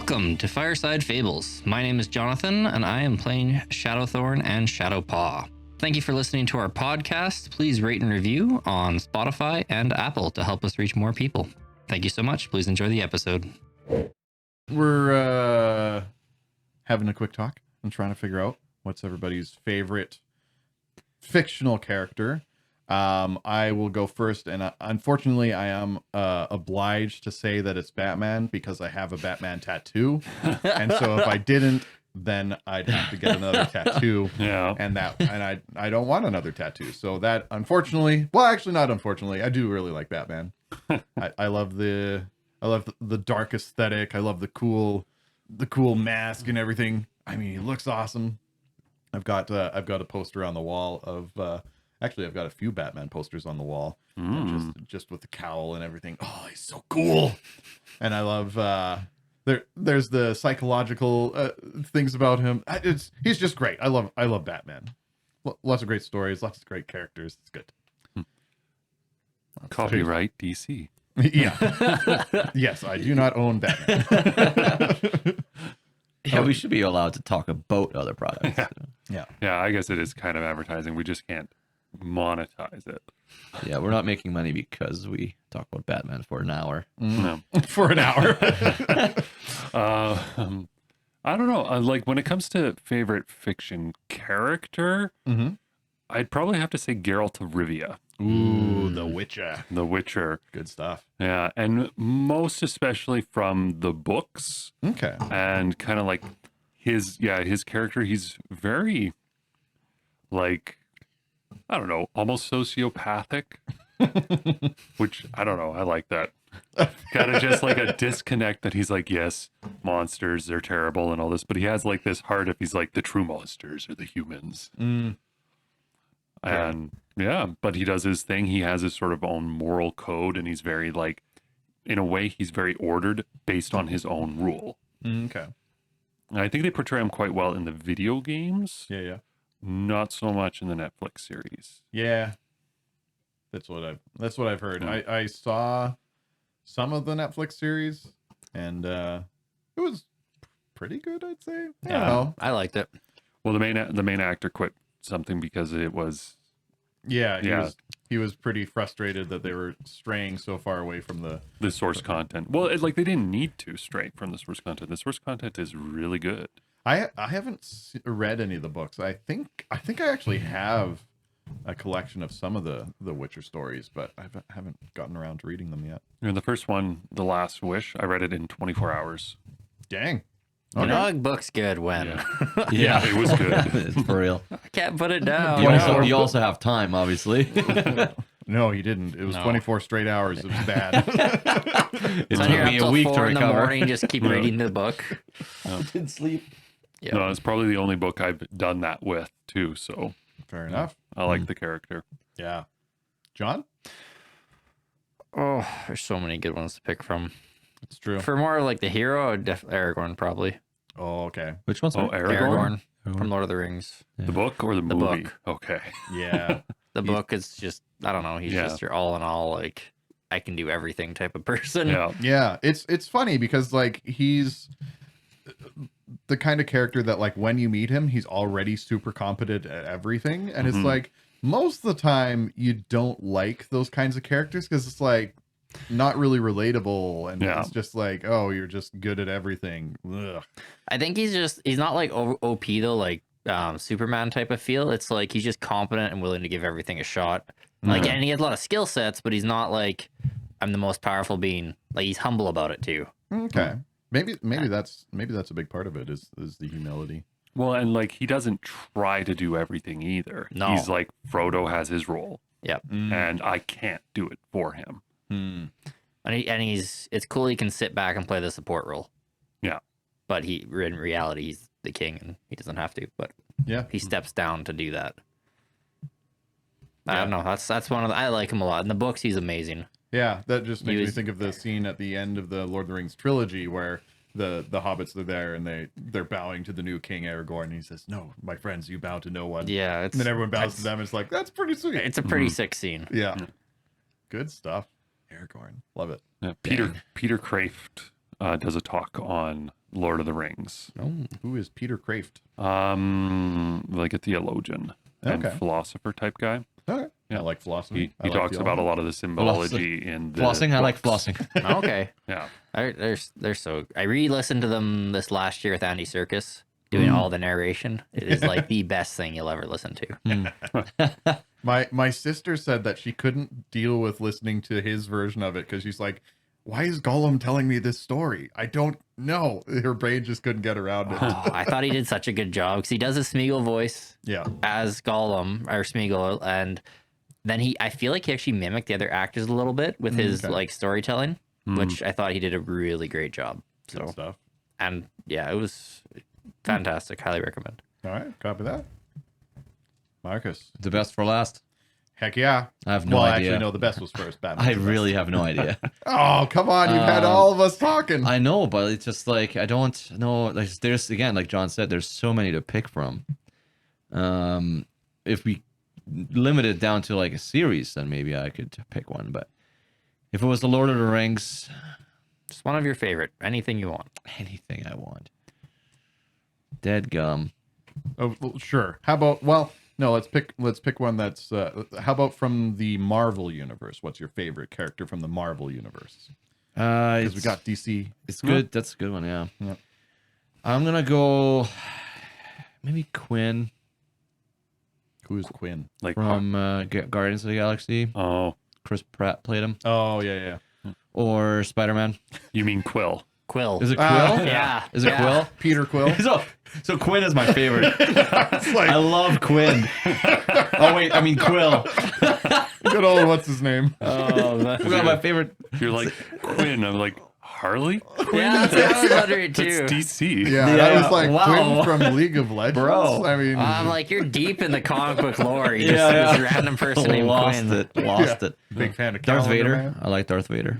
Welcome to Fireside Fables. My name is Jonathan, and I am playing Shadowthorn and Shadowpaw. Thank you for listening to our podcast. Please rate and review on Spotify and Apple to help us reach more people. Thank you so much. Please enjoy the episode. We're having a quick talk and trying to figure out what's everybody's favorite fictional character. I will go first, and unfortunately I am obliged to say that it's Batman because I have a Batman tattoo, and so if I didn't, then I'd have to get another tattoo. Yeah. And I don't want another tattoo. So that, unfortunately, well, actually not unfortunately, I do really like Batman. I love the dark aesthetic. I love the cool mask and everything. I mean, he looks awesome. I've got a poster on the wall of actually I've got a few Batman posters on the wall, just with the cowl and everything. Oh, he's so cool. And I love there's the psychological things about him. He's just great. I love Batman. Lots of great stories, lots of great characters. It's good. Copyright DC. Yeah. Yes, I do not own Batman. Yeah, we should be allowed to talk about other products. Yeah. Yeah, I guess it is kind of advertising. We just can't monetize it. Yeah, we're not making money because we talk about Batman for an hour. No. For an hour. I don't know. Like when it comes to favorite fiction character, I'd probably have to say Geralt of Rivia. Ooh, The Witcher. The Witcher. Good stuff. Yeah, and most especially from the books. Okay. And kind of like his character, he's very like, I don't know, almost sociopathic, which I don't know. I like that. Kind of just like a disconnect that he's like, yes, monsters, they're terrible and all this, but he has like this heart if he's like the true monsters are the humans. And yeah, but he does his thing. He has his sort of own moral code, and he's very like, in a way, he's very ordered based on his own rule. Okay. And I think they portray him quite well in the video games. Yeah. Not so much in the Netflix series. Yeah. That's what I've heard. I saw some of the Netflix series, and it was pretty good, I'd say. I don't know. I liked it. Well, the main actor quit something because it was He was pretty frustrated that they were straying so far away from the source content. Well, they didn't need to stray from the source content. The source content is really good. I haven't read any of the books. I think I actually have a collection of some of the Witcher stories, but I haven't gotten around to reading them yet. And the first one, The Last Wish, I read it in 24 hours. Dang. Okay. Dog book's good when. Yeah, it was good. It's for real. I can't put it down. You also have time, obviously. No, he didn't. It was 24 straight hours. It was bad. It So took you're up me a till week to 4 in the recover. morning, just keep reading the book. Didn't sleep. Yeah. No, it's probably the only book I've done that with too. So Fair enough. I like the character. Yeah. John? Oh, there's so many good ones to pick from. It's true. For more like the hero, Aragorn probably. Oh, okay. Which one's Oh, Aragorn? From Lord of the Rings. The book or the movie? book. Okay. Yeah. The book is just, I don't know, he's just your all in all, like, I can do everything type of person. Yeah. Yeah. It's funny because like he's the kind of character that like when you meet him, he's already super competent at everything. And it's like most of the time you don't like those kinds of characters because it's like not really relatable, and it's just like, oh, you're just good at everything. Ugh. I think he's not like OP though, like Superman type of feel. It's like he's just competent and willing to give everything a shot. Like, and he has a lot of skill sets, but he's not like, I'm the most powerful being. Like, he's humble about it too. Okay. Maybe that's a big part of it is the humility. Well, and like he doesn't try to do everything either. No. He's like, Frodo has his role. Yep. And I can't do it for him. And it's cool he can sit back and play the support role. Yeah. But in reality he's the king and he doesn't have to, but he steps down to do that. I don't know. That's one of I like him a lot. In the books he's amazing. Yeah, that just makes me think of the scene at the end of the Lord of the Rings trilogy where the hobbits are there and they're bowing to the new King Aragorn, and he says, "No, my friends, you bow to no one." Yeah, and then everyone bows to them. It's like, that's pretty sweet. It's a pretty sick scene. Yeah. Good stuff. Aragorn, love it. Yeah, Peter Kraft does a talk on Lord of the Rings. Who is Peter Kraft? Like a theologian and Okay. philosopher type guy. Okay. Yeah. I like philosophy. He talks about a lot of the symbology in the Flossing, I like books. flossing. Okay. Yeah. They're so. I re-listened to them this last year with Andy Serkis doing all the narration. It is like the best thing you'll ever listen to. My sister said that she couldn't deal with listening to his version of it because she's like, why is Gollum telling me this story? I don't know. Her brain just couldn't get around it. Oh, I thought he did such a good job because he does a Smeagol voice Yeah. as Gollum or Smeagol, and then I feel like he actually mimicked the other actors a little bit with his Okay. like storytelling, which I thought he did a really great job. Good So, stuff. and yeah, it was fantastic. Highly recommend. All right. Copy that. Marcus. The best for last. Heck yeah. I have no well, idea. actually, no, the best was first. Batman. I was the really have no idea. best. Oh, come on. You've had all of us talking. I know, but it's just like I don't know. Like there's again, like John said, there's so many to pick from. If we limit it down to like a series, then maybe I could pick one. But if it was the Lord of the Rings, Just one of your favorite. Anything you want. anything I want. Dead gum. Oh, well, sure. How about, well, no, let's pick one that's, how about from the Marvel universe? What's your favorite character from the Marvel universe? Because we got DC. It's good. That's a good one. Yeah. Yep. I'm gonna go. Maybe Quinn Who is Quinn? Like, from Guardians of the Galaxy. oh, Chris Pratt played him. Oh, yeah. Or Spider-Man. you mean Quill? Quill. Is it Quill? Yeah. Is it Quill? Peter Quill. So Quinn is my favorite. It's like, I love Quinn. Oh wait, I mean Quill. good old, what's his name? Oh, I forgot my favorite. You're like Quinn. I'm like Harley. yeah, that's what I was wondering That's too. DC. Yeah, Yeah, that was like wow. Quinn from League of Legends. Bro. I mean, I'm like, you're deep in the comic book lore. You just Yeah, this random person named Lost Quinn. it. It. big fan of Darth Calendar Vader. Man. I like Darth Vader.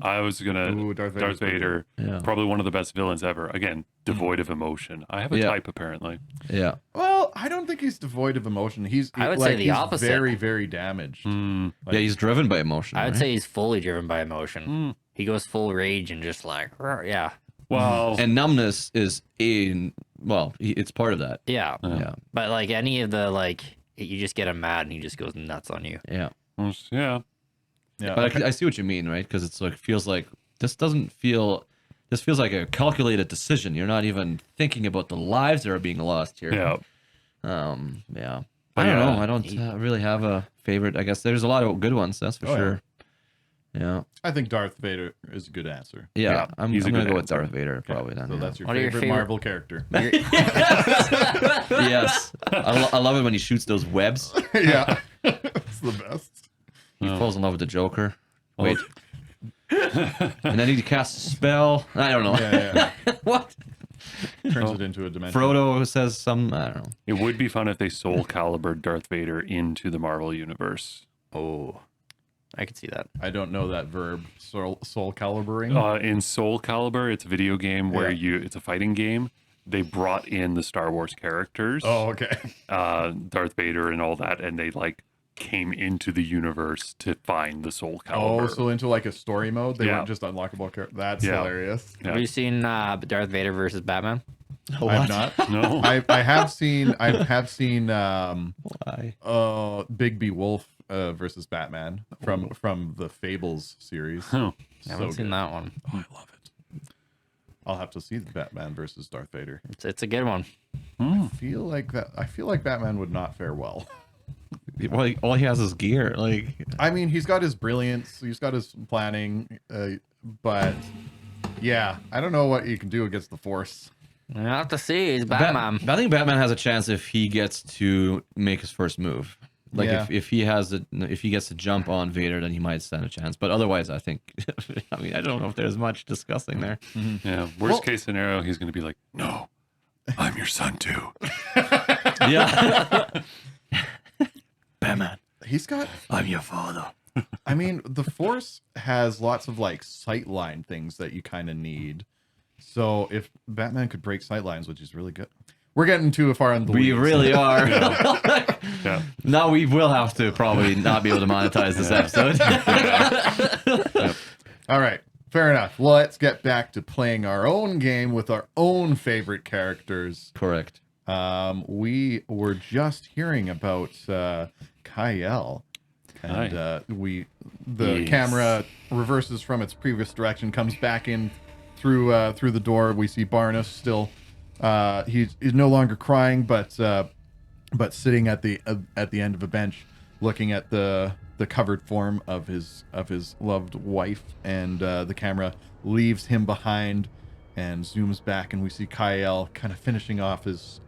I was gonna Ooh, Darth Vader's pretty Vader. Yeah. Probably one of the best villains ever. Again, devoid of emotion. I have a Yeah. type apparently. Yeah. Well, I don't think he's devoid of emotion. I would say the he's opposite. very, very damaged. Hmm. Yeah, he's driven by emotion. I would right? say he's fully driven by emotion. He goes full rage and just like, yeah, Well, And numbness is it's part of that. yeah. Yeah. But like any of the like, you just get him mad and he just goes nuts on you. Yeah. yeah. Yeah, But I see what you mean, right? Because it's like feels like this feels like a calculated decision. You're not even thinking about the lives that are being lost here. Yeah. Yeah. But I don't yeah, know. I don't really have a favorite. I guess there's a lot of good ones. That's for Oh, yeah. sure. Yeah. I think Darth Vader is a good answer. Yeah. Yeah, I'm he's a gonna good go with answer. Darth Vader probably then. So yeah. that's your What are your favorite, favorite- Marvel character. Yes. I love it when he shoots those webs. Yeah, it's the best. He falls in love with the Joker. Oh. Wait. And then he casts a spell. I don't know. Yeah, What? turns it into a dimension. Frodo says some. I don't know. It would be fun if they Soul Calibered Darth Vader into the Marvel universe. Oh, I could see that. I don't know that verb. Soul calibering. In Soul Calibur, it's a video game where Yeah. it's a fighting game. They brought in the Star Wars characters, Oh, okay. Darth Vader and all that, and they like came into the universe to find the Soul Oh, Calibur. so into like a story mode, they Yeah. weren't just unlockable characters. That's Yeah. hilarious. Yeah. Have you seen Darth Vader versus Batman? I have not. No, I have seen. I have seen. Why? Bigby Wolf versus Batman from the Fables series. Huh. I haven't seen that one. Oh, I love it. I'll have to see the Batman versus Darth Vader. It's a good one. I feel like Batman would not fare well. Well, all he has is gear. Like, I mean, he's got his brilliance, he's got his planning, but yeah, I don't know what you can do against the Force. I have to see. He's Batman. I think Batman has a chance if he gets to make his first move. Like Yeah. if he gets to jump on Vader, then he might stand a chance. But otherwise, I think. I mean, I don't know if there's much discussing there. yeah. Worst case scenario, he's going to be like, "No, I'm your son too." Yeah. Batman, He's got. I'm your father. I mean, the Force has lots of like sightline things that you kind of need. So if Batman could break sightlines, which is really good, we're getting too far on the. We weeds. really are. Yeah. Now we will have to probably not be able to monetize this episode. All right. fair enough. Let's get back to playing our own game with our own favorite characters. Correct. We were just hearing about Kyle, and the camera reverses from its previous direction, comes back in through the door. We see Barnus still. He's no longer crying, but sitting at the end of a bench, looking at the covered form of his loved wife, and the camera leaves him behind and zooms back, and we see Kyle kind of finishing off his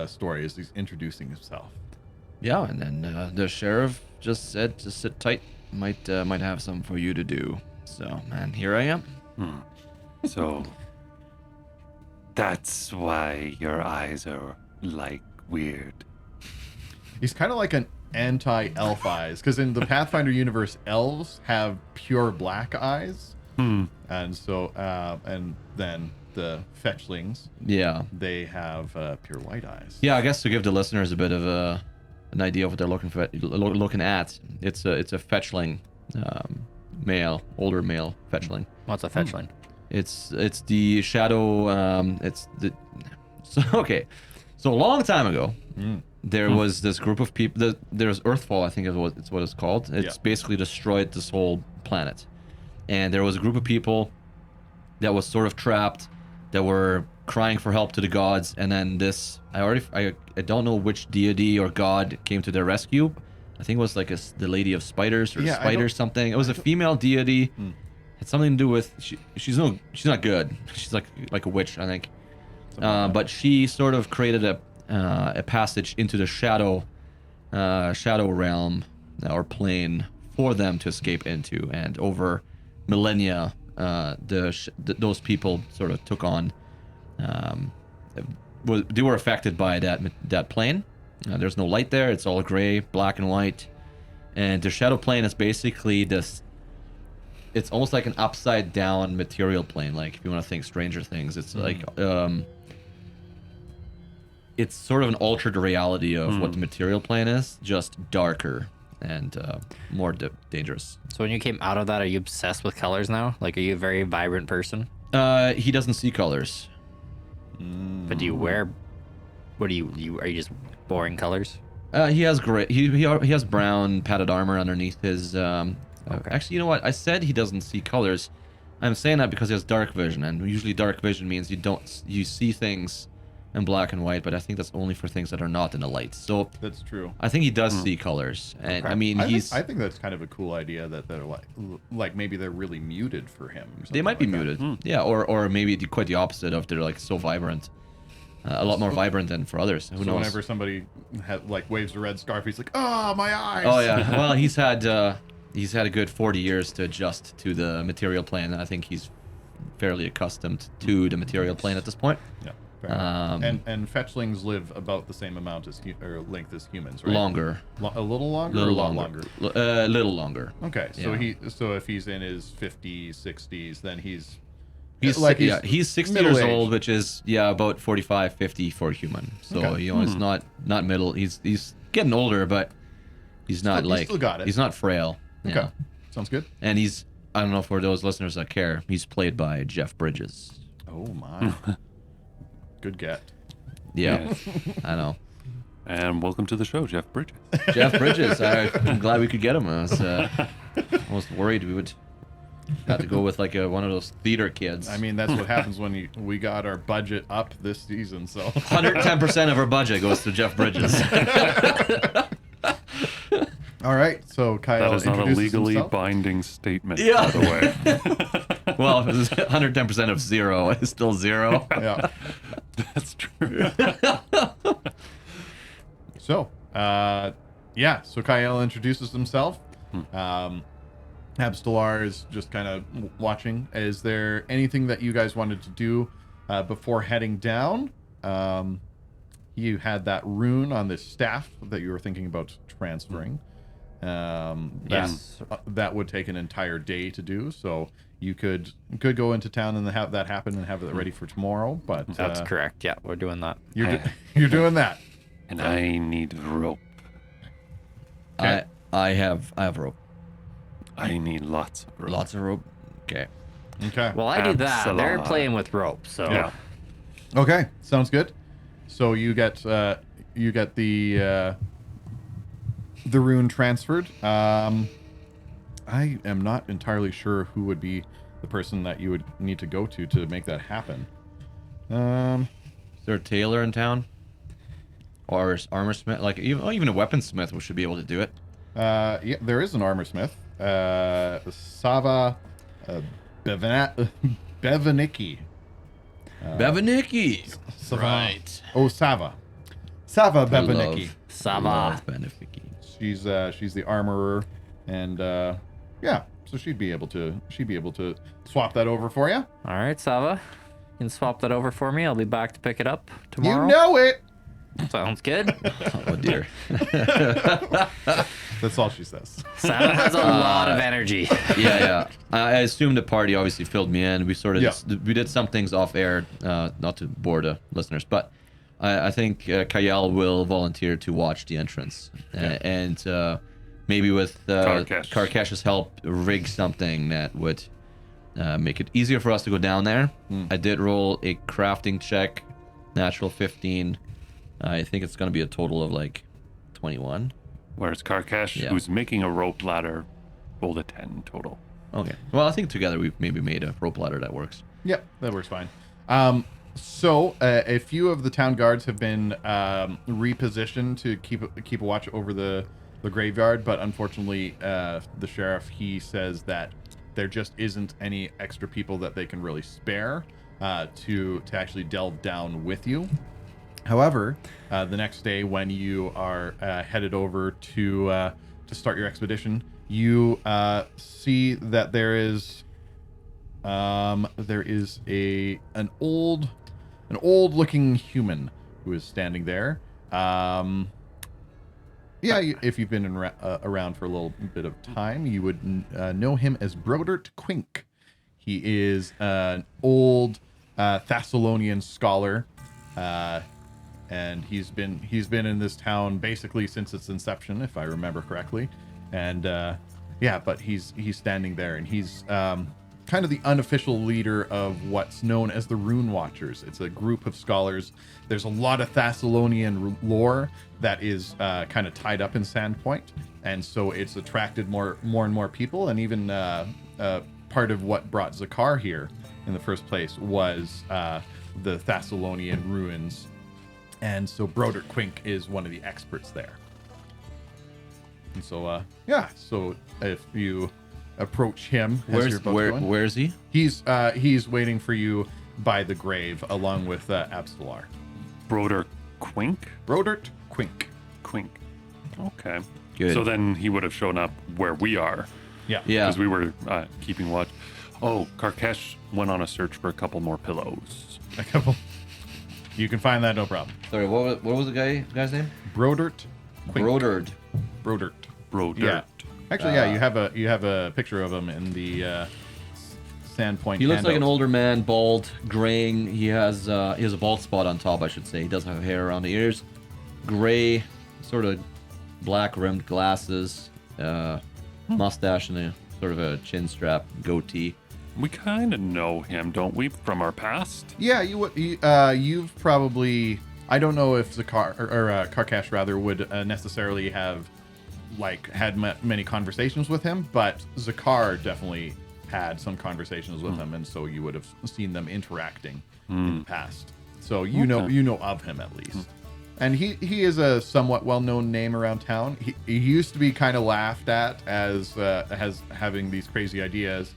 story as he's introducing himself. Yeah, and then the sheriff just said to sit tight. Might have something for you to do. So, man, here I am. So that's why your eyes are like weird. He's kind of like an anti-elf eyes, because in the Pathfinder universe, elves have pure black eyes, and so and then the fetchlings, they have pure white eyes. Yeah, I guess to give the listeners a bit of an idea of what they're looking at, it's a fetchling, older male fetchling. What's a fetchling? It's the shadow. So a long time ago, there was this group of people. There's Earthfall, I think it's what it's called. It's basically destroyed this whole planet, and there was a group of people that was sort of trapped, that were crying for help to the gods, and then this I don't know which deity or god came to their rescue. I think it was like the Lady of Spiders or Spiders something. It was a female deity. Had something to do with she's not good. She's like a witch, I think. But she sort of created a passage into the shadow realm or plane for them to escape into, and over millennia, those people sort of took on. They were affected by that plane. There's no light there. It's all gray, black and white, and the shadow plane is basically this. It's almost like an upside down material plane. Like if you want to think Stranger Things, it's like it's sort of an altered reality of what the material plane is, just darker and more dangerous. So when you came out of that, are you obsessed with colors now? Like, are you a very vibrant person? He doesn't see colors. But do you wear? What do you? Are you just boring colors? He has gray. He has brown padded armor underneath his. Actually, you know what? I said he doesn't see colors. I'm saying that because he has dark vision, and usually dark vision means you see things in black and white, but I think that's only for things that are not in the light. So That's true. I think he does see colors, and I mean I think that's kind of a cool idea that they're like maybe they're really muted for him. Or they might be like muted, yeah, or maybe quite the opposite of they're like so vibrant, a lot more vibrant than for others. Who knows? Whenever somebody waves a red scarf, he's like, "Oh, my eyes!" Oh yeah, well he's had a good 40 years to adjust to the material plane. I think he's fairly accustomed to the material plane at this point. Yeah. Fair enough. And fetchlings live about the same amount or length as humans, right? Longer. A little longer. Or a lot longer. Little longer. Okay, so Yeah. if he's in his 50s, 60s, then he's 60 years old, which is about 45, 50 for a human. So Okay. it's not middle. He's getting older, but he's not He's still got it. he's not frail. Okay, Yeah. sounds good. And I don't know for those listeners that care, he's played by Jeff Bridges. Oh my, good get. Yeah, I know. And welcome to the show, Jeff Bridges. Jeff Bridges. I'm glad we could get him. I was almost worried we would have to go with like one of those theater kids. I mean, that's what happens when we got our budget up this season. So 110% of our budget goes to Jeff Bridges. all right, so Kyle That is not a introduces legally himself. binding statement, Yeah. by the way. Well, 110% of zero is still zero. Yeah. That's true. So, so Kyle introduces himself. Abstelar is just kind of watching. Is there anything that you guys wanted to do before heading down? You had that rune on this staff that you were thinking about transferring. Yes. That would take an entire day to do. So you could go into town and have that happen and have it ready for tomorrow. But That's correct. Yeah, we're doing that. You're doing that. And I need rope. Okay. I have rope. I need lots of rope. Lots of rope. Okay. Okay. Well, I do that. They're Absalom. playing with rope, so Yeah. Okay, sounds good. So you get the rune transferred. I am not entirely sure who would be the person that you would need to go to make that happen. Is there a tailor in town? Or armor smith? Like even a weaponsmith should be able to do it. Yeah, there is an armor smith. Sava Bevanicki. Bevanicki. Sava. Right. Oh, Sava. Sava I Bevanicki. Sava. love Bevanicki. She's the armorer, and yeah, so she'd be able to swap that over for you. All right, Sava. You can swap that over for me. I'll be back to pick it up tomorrow. You know it. Sounds good. Oh dear. That's all she says. Sava has a lot of energy. Yeah. I assume the party obviously filled me in. We sort of Yeah. we did some things off air, not to bore the listeners, but I think Kayal will volunteer to watch the entrance, and maybe with Karkash's help, rig something that would make it easier for us to go down there. I did roll a crafting check, natural 15. I think it's going to be a total of like 21. Whereas Karkash, Yeah. who's making a rope ladder, rolled a 10 total. Okay. Well, I think together we've maybe made a rope ladder that works. Yep, that works fine. So a few of the town guards have been repositioned to keep a watch over the graveyard, but unfortunately, the sheriff, he says that there just isn't any extra people that they can really spare to actually delve down with you. However, the next day when you are headed over to start your expedition, you see that there is an old looking human who is standing there. If you've been around for a little bit of time, you would know him as Brodert Quink. He is an old Thessalonian scholar, and he's been in this town basically since its inception, if I remember correctly. And but he's standing there, and he's kind of the unofficial leader of what's known as the Rune Watchers. It's a group of scholars. There's a lot of Thessalonian lore that is kind of tied up in Sandpoint, and so it's attracted more and more people. And even part of what brought Zakar here in the first place was the Thessalonian ruins, and so Brodert Quink is one of the experts there. And so so if you approach him, as you're both going, Where is he? he's waiting for you by the grave along with Abstalar. Broder Quink? Brodert Quink. Quink. Okay. Good. So then he would have shown up where we are, Yeah. Yeah. because we were keeping watch. Oh, Karkesh went on a search for a couple more pillows. A couple. You can find that, no problem. Sorry, what was the guy's name? Brodert Quink. Broderd. Brodert. Broder. Yeah. Actually, you have a picture of him in the Sandpoint. He looks like an handout. older man, bald, graying. He has a bald spot on top, I should say. He does have hair around the ears. Gray, sort of black rimmed glasses, mustache, and a sort of a chin strap, goatee. We kind of know him, don't we, from our past? Yeah, you've probably. I don't know if Zakar or Karkash rather would necessarily have had many conversations with him, but Zakar definitely had some conversations with him, and so you would have seen them interacting in the past. So you know of him at least. And he is a somewhat well-known name around town. He used to be kind of laughed at as having these crazy ideas,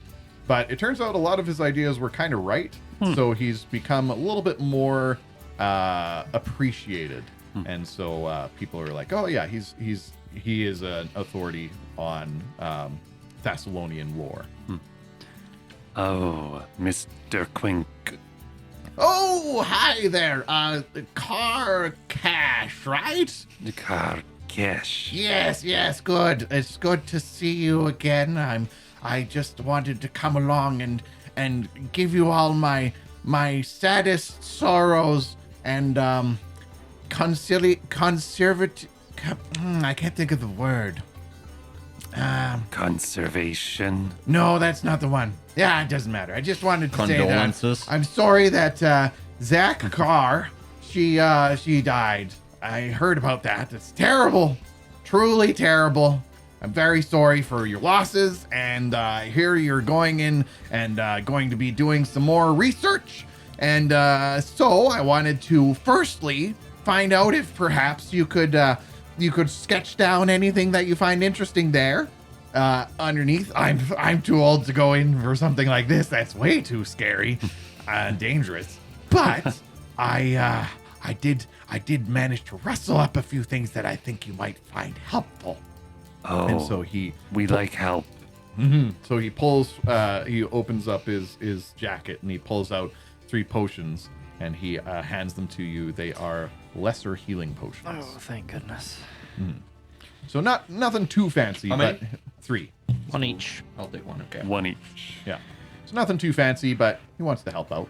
but it turns out a lot of his ideas were kind of right. So he's become a little bit more appreciated, and so people are like, oh yeah, he is an authority on Thessalonian lore. Oh, Mr. Quink. Oh, hi there. Karkash, right? Karkesh. Yes, good. It's good to see you again. I just wanted to come along and give you all my saddest sorrows and conservative. I can't think of the word. Conservation. No, that's not the one. Yeah, it doesn't matter. I just wanted to say that Condolences. I'm sorry that Zach Carr, she died. I heard about that. It's terrible. Truly terrible. I'm very sorry for your losses, and I hear you're going in and going to be doing some more research. And so I wanted to firstly find out if perhaps you could sketch down anything that you find interesting there. Underneath, I'm too old to go in for something like this. That's way too scary and dangerous. But I did manage to rustle up a few things that I think you might find helpful. Oh, And so we like help. So he pulls, he opens up his jacket and he pulls out 3 potions and he hands them to you. They are lesser healing potions. Oh, thank goodness. So nothing too fancy, How but many? 3. One each. I'll take one. Okay. One each. Yeah. So nothing too fancy, but he wants to help out.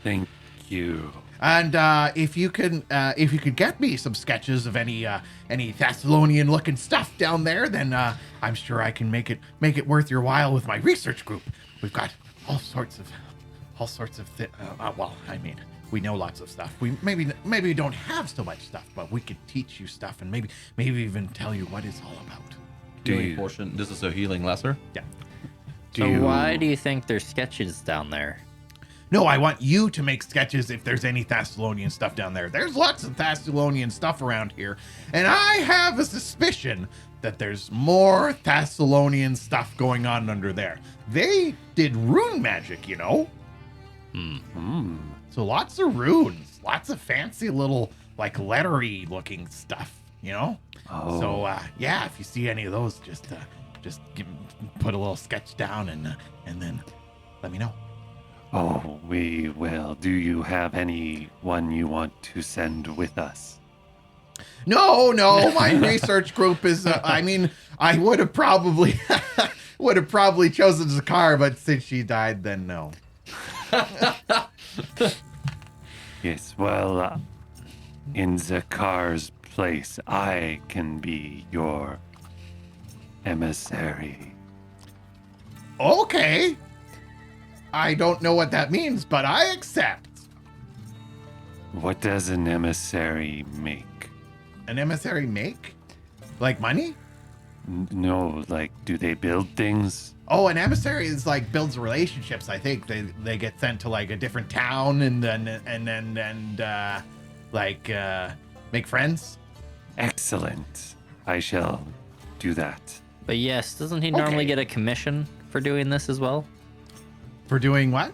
Thank you. And if you could get me some sketches of any Thessalonian looking stuff down there, then I'm sure I can make it worth your while with my research group. We've got all sorts of well, I mean, we know lots of stuff. We maybe don't have so much stuff, but we could teach you stuff and maybe even tell you what it's all about. Healing portion. This is a healing lesser. Yeah. So why do you think there's sketches down there? No, I want you to make sketches if there's any Thessalonian stuff down there. There's lots of Thessalonian stuff around here, and I have a suspicion that there's more Thessalonian stuff going on under there. They did rune magic, you know? So lots of runes, lots of fancy little, like, lettery looking stuff, you know? Oh. So, yeah, if you see any of those, just put a little sketch down and then let me know. Oh, we will. Do you have anyone you want to send with us? No, my research group is, I mean, I would have probably chosen Zakar, but since she died, then no. Yes, well, in Zakar's place, I can be your emissary. Okay. I don't know what that means, but I accept. What does an emissary make? An emissary make? Like money? No, like, do they build things? Oh, an emissary is like builds relationships. I think they get sent to like a different town and make friends. Excellent. I shall do that. But yes, doesn't he normally get a commission for doing this as well? For doing what?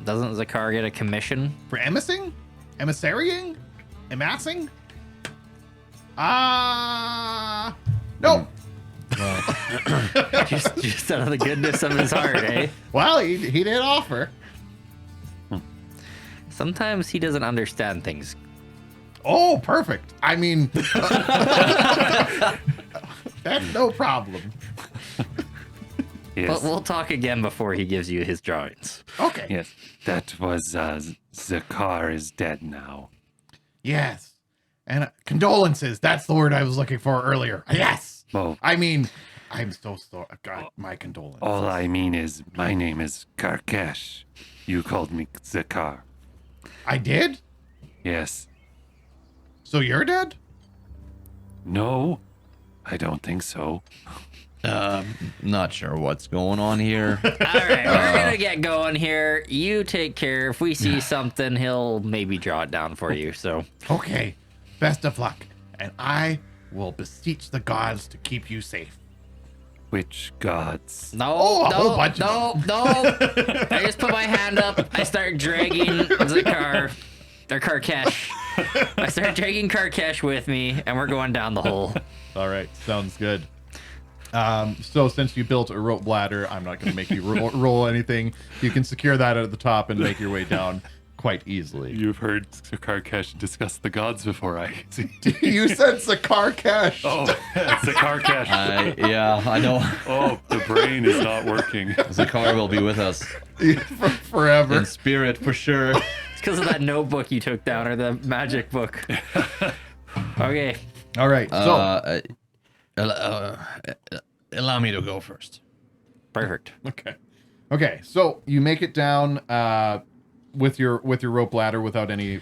Doesn't Zakar get a commission? For emissarying? Amassing? No. just out of the goodness of his heart, eh? Well, he did offer. Sometimes he doesn't understand things. Oh, perfect. I mean, that's no problem. Yes. But we'll talk again before he gives you his drawings. Okay. Yes, that was Zakar is dead now. Yes. And condolences. That's the word I was looking for earlier. Yes. Well, I mean, I'm so sorry. God, my condolences. all I mean is my name is Karkesh. You called me Zakar. I did? Yes. So you're dead? No, I don't think so. Not sure what's going on here. All right, we're gonna get going here. You take care. If we see something, he'll maybe draw it down for you. So Okay. Best of luck. And I will beseech the gods to keep you safe. Which gods? no, Oh, a whole no, bunch of no. I just put my hand up. I start dragging Zakar, or Karkesh. I start dragging Karkesh with me, and we're going down the hole. All right. Sounds good. So since you built a rope ladder, I'm not going to make you roll anything. You can secure that at the top and make your way down quite easily. You've heard Karkesh discuss the gods before, I see. You said Zakar Cash. Oh, Zakarkesh. Yeah, I know. Oh, the brain is not working. Zakar will be with us Forever. in spirit for sure. It's because of that notebook you took down, or the magic book. Okay. All right. So Allow me to go first. Perfect. Okay. So you make it down with your rope ladder without any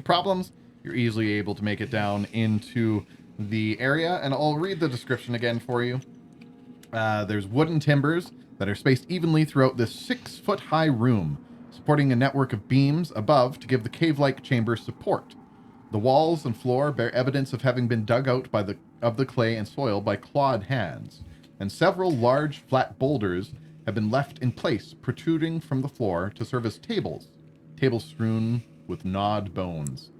problems. You're easily able to make it down into the area, and I'll read the description again for you. There's wooden timbers that are spaced evenly throughout this 6-foot-high room, supporting a network of beams above to give the cave-like chamber support. The walls and floor bear evidence of having been dug out of the clay and soil by clawed hands, and several large flat boulders have been left in place, protruding from the floor to serve as tables strewn with gnawed bones.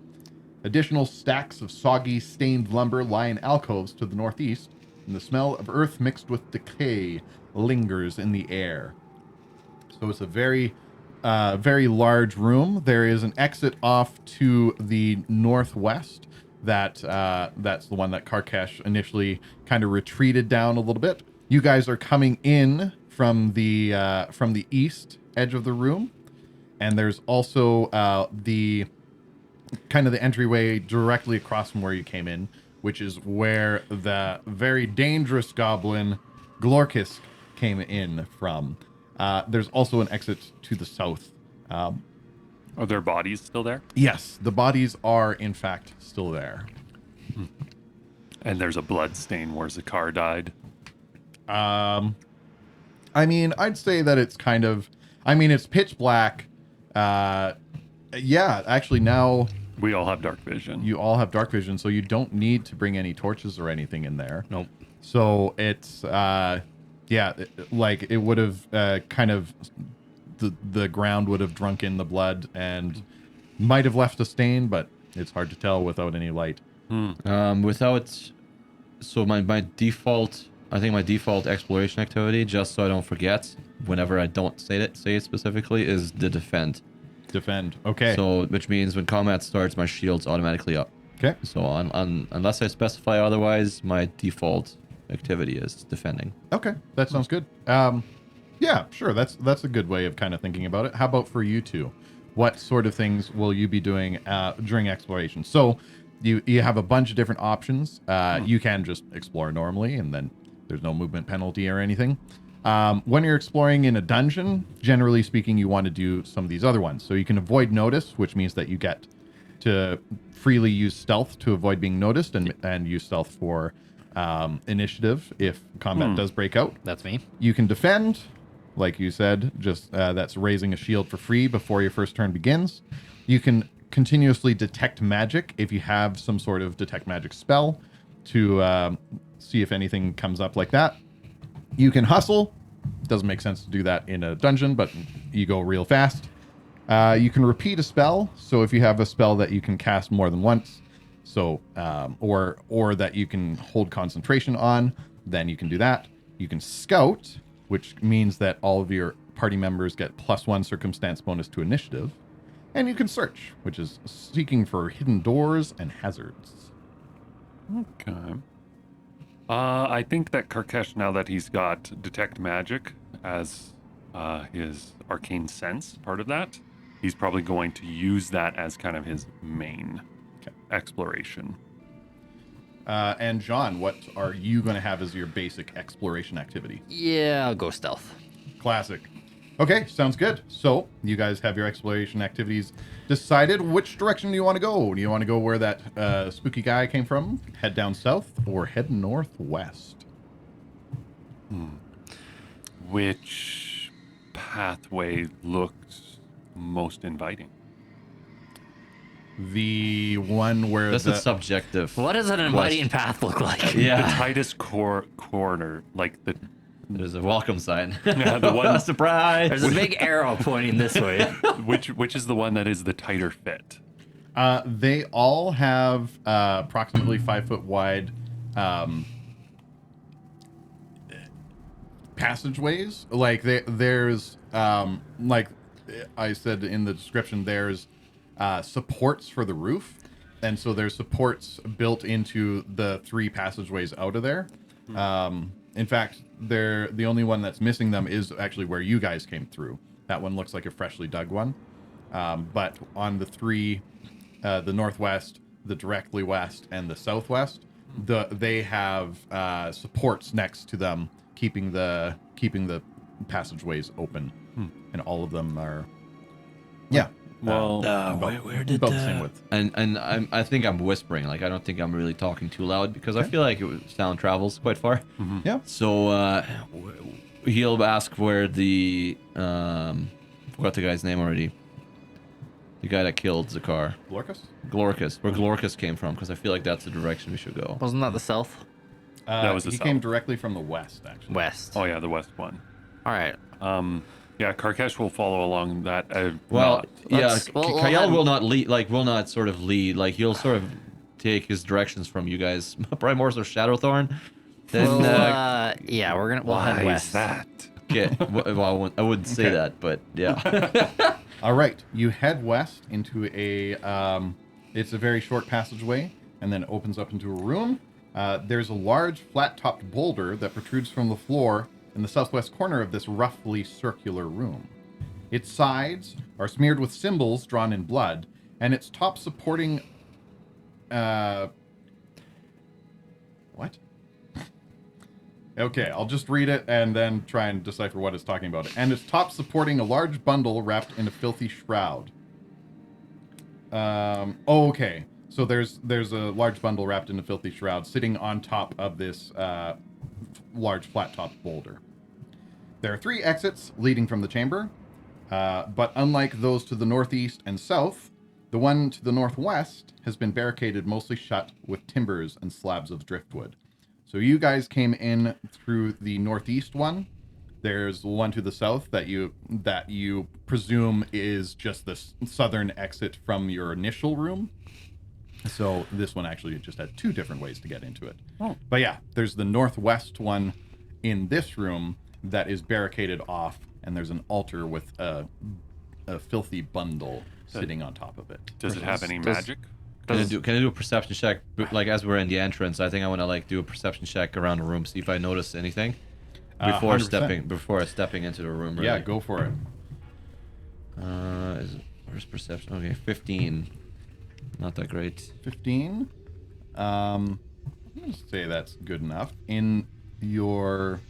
Additional stacks of soggy, stained lumber lie in alcoves to the northeast, and the smell of earth mixed with decay lingers in the air. So it's a very large room. There is an exit off to the northwest. That's the one that Karkesh initially kind of retreated down a little bit. You guys are coming in from the east edge of the room, and there's also the entryway directly across from where you came in, which is where the very dangerous goblin Glorkisk came in from. There's also an exit to the south. Are their bodies still there? Yes, the bodies are in fact still there. And there's a blood stain where Zakar died. I mean, I'd say that it's it's pitch black. Yeah, actually now We all have dark vision. you all have dark vision, so you don't need to bring any torches or anything in there. Nope. So it's it would have the ground would have drunk in the blood and might have left a stain, but it's hard to tell without any light. So my default, I think my default exploration activity, just so I don't forget, whenever I don't say it specifically, is the defend. Defend. Okay. So which means when combat starts, my shield's automatically up. Okay. So unless I specify otherwise, my default activity is defending. Okay, that sounds good. Yeah, sure. That's a good way of kind of thinking about it. How about for you two? What sort of things will you be doing during exploration? So you have a bunch of different options. You can just explore normally, and then there's no movement penalty or anything. When you're exploring in a dungeon, generally speaking, you want to do some of these other ones. So you can avoid notice, which means that you get to freely use stealth to avoid being noticed, and use stealth for initiative if combat does break out. That's me. You can defend, like you said, just that's raising a shield for free before your first turn begins. You can continuously detect magic if you have some sort of detect magic spell to see if anything comes up like that. You can hustle. Doesn't make sense to do that in a dungeon, but you go real fast. You can repeat a spell. So if you have a spell that you can cast more than once, so or that you can hold concentration on, then you can do that. You can scout, which means that all of your party members get +1 circumstance bonus to initiative. And you can search, which is seeking for hidden doors and hazards. Okay. I think that Karkesh, now that he's got Detect Magic as his arcane sense, part of that, he's probably going to use that as kind of his main exploration. And John, what are you going to have as your basic exploration activity? Yeah, I'll go stealth. Classic. Okay, sounds good. So you guys have your exploration activities decided. Which direction do you want to go? Do you want to go where that spooky guy came from? Head down south or head northwest? Which pathway looks most inviting? The one where This is subjective. What does an inviting path look like? The Yeah, tightest corner, like the there's a welcome sign. yeah, the one Surprise! There's a big arrow pointing this way. which is the one that is the tighter fit. They all have approximately 5 foot wide passageways. Like there's like I said in the description, there's supports for the roof, and so there's supports built into the 3 passageways out of there. In fact, the only one that's missing them is actually where you guys came through. That one looks like a freshly dug one. But on the 3, the northwest, the directly west, and the southwest, they have supports next to them, keeping the passageways open, and all of them are Well, where did about the same width. And I think I'm whispering. Like I don't think I'm really talking too loud because I feel like sound travels quite far. Yeah. So he'll ask where the forgot the guy's name already. The guy that killed Zakar. Glorcus. Where Glorcus came from, because I feel like that's the direction we should go. Wasn't that the south? That was the he south. came directly from the west, actually. West. oh yeah, the west one. All right. Yeah, Karkesh will follow along that. Well, let's- we'll Kyle head- will not lead. Like, will not sort of lead. Like, he'll sort of take his directions from you guys. Probably more so Shadowthorn. Then, Yeah, we'll why head is west. that? okay. Well, I wouldn't say Okay. that, but yeah. All right, you head west into it's a very short passageway, and then it opens up into a room. There's a large flat-topped boulder that protrudes from the floor in the southwest corner of this roughly circular room. Its sides are smeared with symbols drawn in blood, and its top supporting what? Okay, I'll just read it and then try and decipher what it's talking about. And its top supporting a large bundle wrapped in a filthy shroud. Okay. So there's a large bundle wrapped in a filthy shroud sitting on top of this large flat-topped boulder. There are 3 exits leading from the chamber, but unlike those to the northeast and south, the one to the northwest has been barricaded, mostly shut with timbers and slabs of driftwood. So you guys came in through the northeast one. There's one to the south that you presume is just the southern exit from your initial room. So this one actually just had 2 different ways to get into it. Oh. But yeah, there's the northwest one in this room that is barricaded off, and there's an altar with a filthy bundle sitting on top of it. Does it have any Does- magic? Can I do a perception check? Like as we're in the entrance, I think I want to like do a perception check around the room, see if I notice anything before 100%. stepping into the room. Really. Yeah, go for it. Where's perception? Okay, 15. Not that great. 15. I'm gonna say that's good enough. In your,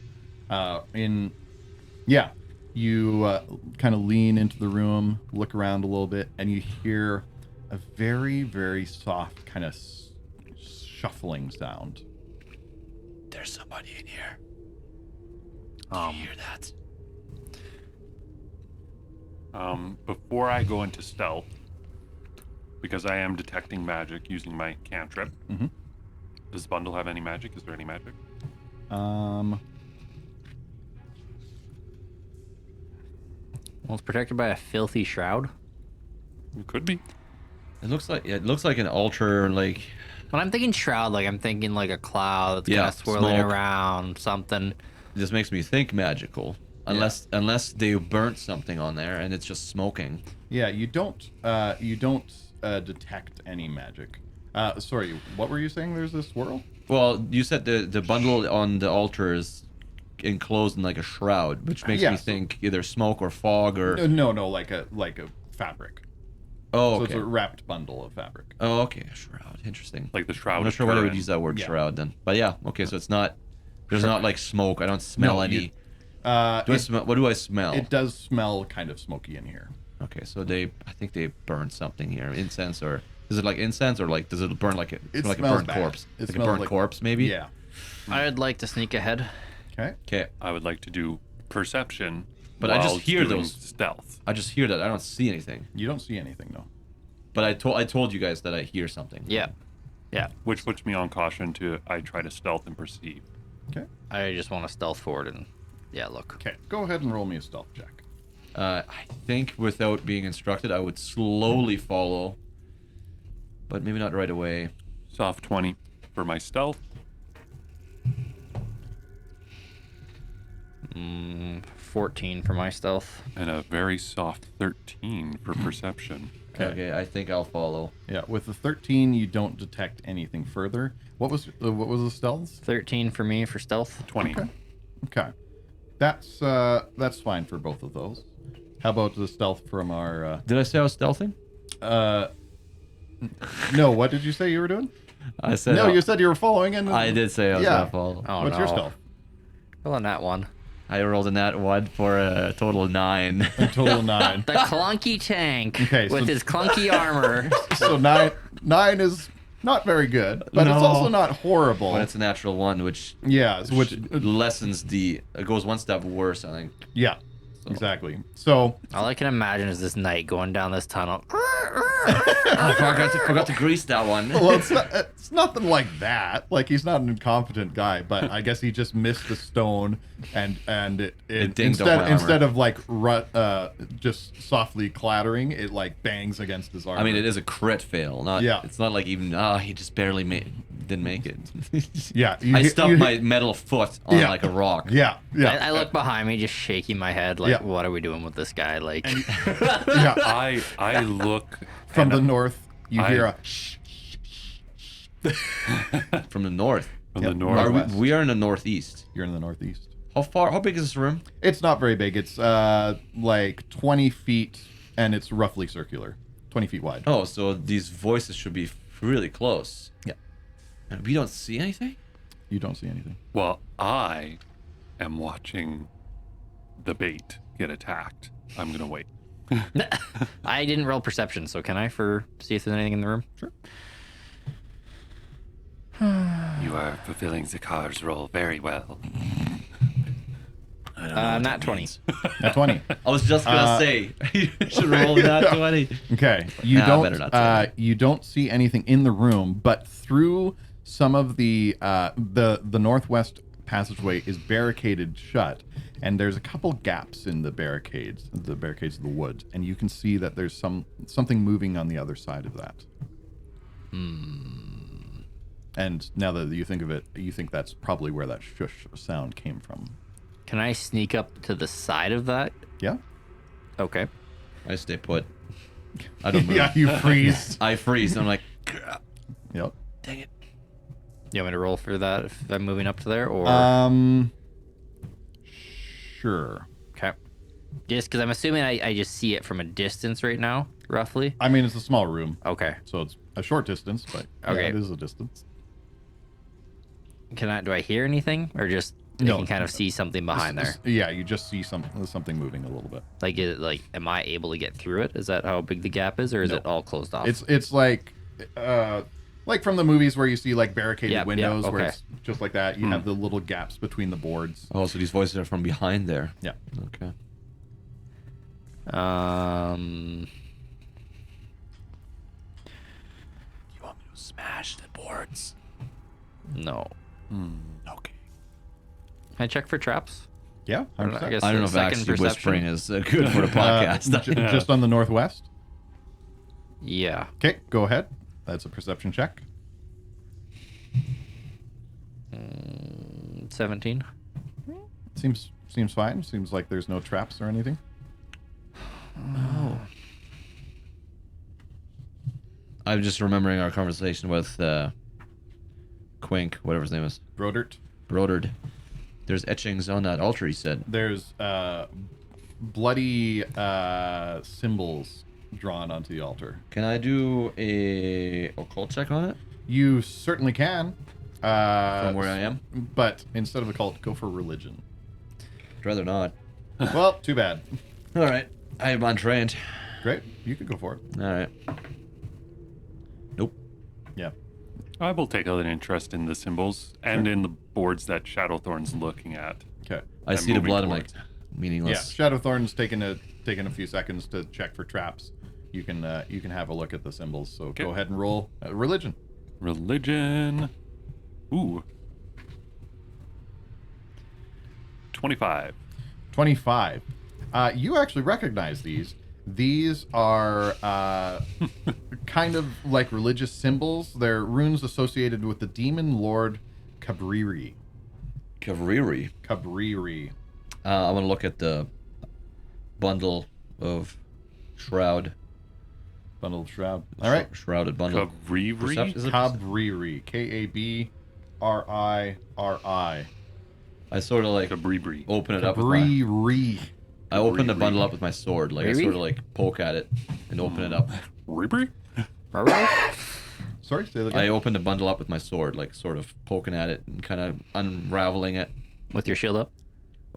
you kind of lean into the room, look around a little bit, and you hear a very, very soft kind of shuffling sound. There's somebody in here. Um, You hear that? Before I go into stealth, because I am detecting magic using my cantrip. Mhm. Does the bundle have any magic? Is there any magic? Well, it's protected by a filthy shroud. It could be. It looks like an altar, like When I'm thinking shroud, like I'm thinking like a cloud that's Yeah, kind of swirling smoke. around, something. this makes me think magical. Unless they burnt something on there and it's just smoking. Yeah, you don't detect any magic. Sorry, what were you saying? There's a swirl? Well, you said the bundle on the altar is enclosed in like a shroud, which makes Yeah, me so- think either smoke or fog or. No, like a fabric. Oh, So it's okay. a wrapped bundle of fabric. Oh, okay. A shroud. Interesting. Like the shroud. I'm not of sure why I would Turin. use that word Yeah. shroud then. But yeah, okay. So it's not. There's not like smoke. I don't smell No, any. you- Uh, Do I it, smell? What do I smell? it does smell kind of smoky in here. Okay, so I think they burned something here. Incense, or is it like incense, or like does it burn like a It like a smells burnt bad. corpse? It Like a smells burnt like- corpse, maybe. Yeah. I'd like to sneak ahead. Okay. Okay, I would like to do perception. But I just while hear doing those- stealth. I just hear that. I don't see anything. You don't see anything though. But I told you guys that I hear something. Yeah. Yeah. Which puts me on caution to I try to stealth and perceive. Okay. I just want to stealth forward and look. Okay. Go ahead and roll me a stealth check. I think without being instructed, I would slowly follow, but maybe not right away. Soft 20 for my stealth. 14 for my stealth. And a very soft 13 for perception. Okay, I think I'll follow. Yeah. With the 13, you don't detect anything further. What was the stealth? 13 for me for stealth. 20. Okay. Okay. That's fine for both of those. How about the stealth from our? Did I say I was stealthing? No. What did you say you were doing? I said No, you said you were following in. I did say I was gonna follow. Oh, What's no. your stealth? Well, on that one. I rolled a nat 1 for a total of 9. A total 9. The clunky tank Okay, with so- his clunky armor. So 9 is not very good, but it's No. also not horrible. But it's a natural 1, which Yeah, which lessens the. It goes one step worse, I think. yeah, exactly. So All I can imagine is this knight going down this tunnel. I forgot to grease that one. well, it's nothing like that. Like he's not an incompetent guy, but I guess he just missed the stone, and it dinged up my armor. instead of like just softly clattering, it like bangs against his armor. I mean, it is a crit fail. Not. Yeah. It's not like even. He just barely didn't make it. Yeah, I stubbed my metal foot on Yeah. like a rock. Yeah, yeah. I look behind me, just shaking my head, like, Yeah. what are we doing with this guy? Like, Yeah. I look From and the north, you I- hear a From the north. from Yep. the north. Are Northwest. we are in the northeast. you're in the northeast. How big is this room? It's not very big. It's like 20 feet, and it's roughly circular, 20 feet wide. Oh, so these voices should be really close. Yeah. And we don't see anything? You don't see anything. Well, I am watching the bait get attacked. I'm gonna wait. I didn't roll perception, so can I see if there's anything in the room? Sure. You are fulfilling Zakar's role very well. Not 20. At 20. I was just gonna say you should roll that 20. Okay. You Nah, better not say don't. You don't see anything in the room, but through some of the northwest passageway is barricaded shut, and there's a couple gaps in the barricades of the wood, and you can see that there's something moving on the other side of that. And now that you think of it, you think that's probably where that shush sound came from. Can I sneak up to the side of that? Yeah. Okay. I stay put. I don't move. Yeah. You freeze. I freeze. I'm like, Yep. dang it. You want me to roll for that if I'm moving up to there, or? Sure. Okay. Just because I'm assuming I just see it from a distance right now, roughly. I mean, it's a small room, Okay. so it's a short distance, but yeah, Okay. it is a distance. Do I hear anything, or just I No. can kind of see something behind there? Yeah, you just see something moving a little bit. Like, am I able to get through it? Is that how big the gap is, or is No. it all closed off? It's like from the movies where you see like barricaded Yeah, yeah, windows where okay. it's just like that. You have the little gaps between the boards. Oh, so these voices are from behind there. Yeah. Okay. You want me to smash the boards? No. Okay. Can I check for traps? Yeah, I don't know, 100%. I guess I don't know if second actually perception? whispering is good for the podcast. Just on the northwest. Yeah. Okay, go ahead. That's a perception check. 17. Seems fine. Seems like there's no traps or anything. I'm just remembering our conversation with Quink, whatever his name is. Brodert. Brodard. There's etchings on that altar, he said. There's bloody symbols drawn onto the altar. Can I do a occult check on it? You certainly can. From where I am? But instead of occult, go for religion. I'd rather not. Well, too bad. All right. I am untrained. Great. You could go for it. All right. Nope. Yeah. I will take an interest in the symbols and in the boards that Shadowthorn's looking at. Okay. I I'm see the moving blood. I'm like, towards. Yeah. meaningless. Shadowthorn's taking a few seconds to check for traps. You can have a look at the symbols. So Okay. go ahead and roll religion. Religion. Ooh. 25. 25. You actually recognize these. These are kind of like religious symbols. They're runes associated with the demon lord Cabriri. Cavalry. Cabriri. I want to look at the bundle of shroud. Bundle of shroud. All right. Shrouded bundle. Cabriri? Perception- is it- Cabriri. Kabriri. I sort of like Cabriri. open it up with my... Cabriri. I open the Cabriri. bundle up with my sword. Like I Riri? sort of like poke at it and open it up. Ribri? Sorry, say that I again. opened the bundle up with my sword, like sort of poking at it and kind of unraveling it. With your shield up?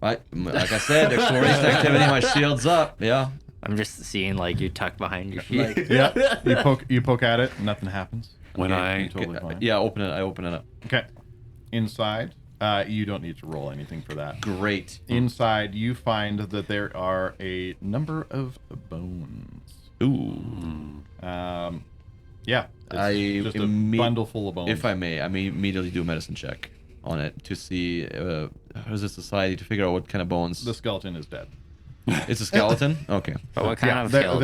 Like I said, exploration activity, my shield's up. Yeah. I'm just seeing like you tucked behind your shield. Yeah, you poke at it, nothing happens. When You're totally fine. Yeah, I open it up. Okay. Inside, you don't need to roll anything for that. Great. Inside, you find that there are a number of bones. Ooh. Yeah, it's just a bundle full of bones. If I may, immediately do a medicine check on it to see how is the society to figure out what kind of bones. The skeleton is dead. It's a skeleton. Okay. But what kind of skeleton?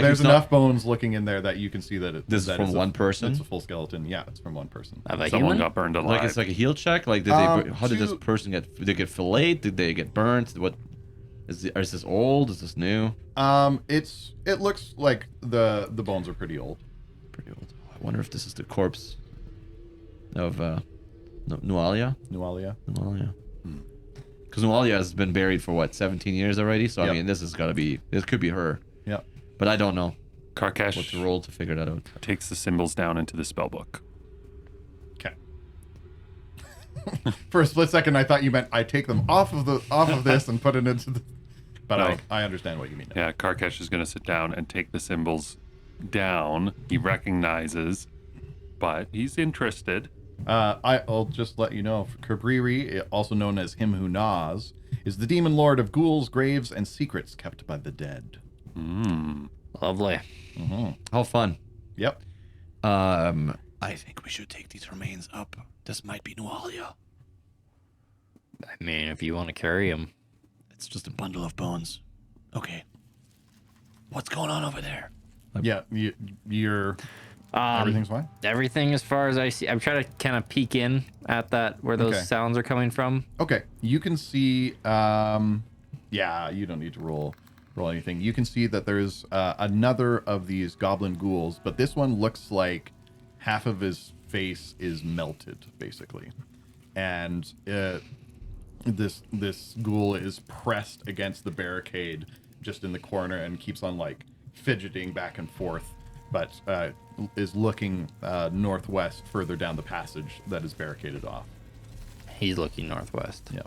There's enough bones looking in there that you can see that this is from one person. It's a full skeleton. Yeah, it's from one person. Of a Someone human? got burned alive. Like it's like a heal check. Like how did this person get? Did they get filleted? Did they get burnt? What is this old? Is this new? It looks like the bones are pretty old. Pretty old. I wonder if this is the corpse of Nualia. Nualia. Because Nualia has been buried for what 17 years already. So Yep. I mean, this could be her. Yeah. But I don't know what Karkesh to roll to figure that out. takes the symbols down into the spell book. Okay. For a split second, I thought you meant I take them off of this and put it into the. But No. I understand what you mean. Now. Yeah, Karkesh is going to sit down and take the symbols down. He recognizes, but he's interested. I'll just let you know, Cabriri, also known as Him Who Gnaws, is the demon lord of ghouls, graves, and secrets kept by the dead. Lovely. How fun. Yep. I think we should take these remains up. This might be Nualia. I mean, if you want to carry him. It's just a bundle of bones. Okay. What's going on over there? Yeah, you're. Everything's fine. Everything as far as I see. I'm trying to kind of peek in at that where those Okay. sounds are coming from. Okay, you can see. Yeah, you don't need to roll anything. You can see that there's another of these goblin ghouls, but this one looks like half of his face is melted, basically, and this ghoul is pressed against the barricade just in the corner and keeps on like fidgeting back and forth, but is looking northwest further down the passage that is barricaded off. He's looking northwest. Yeah.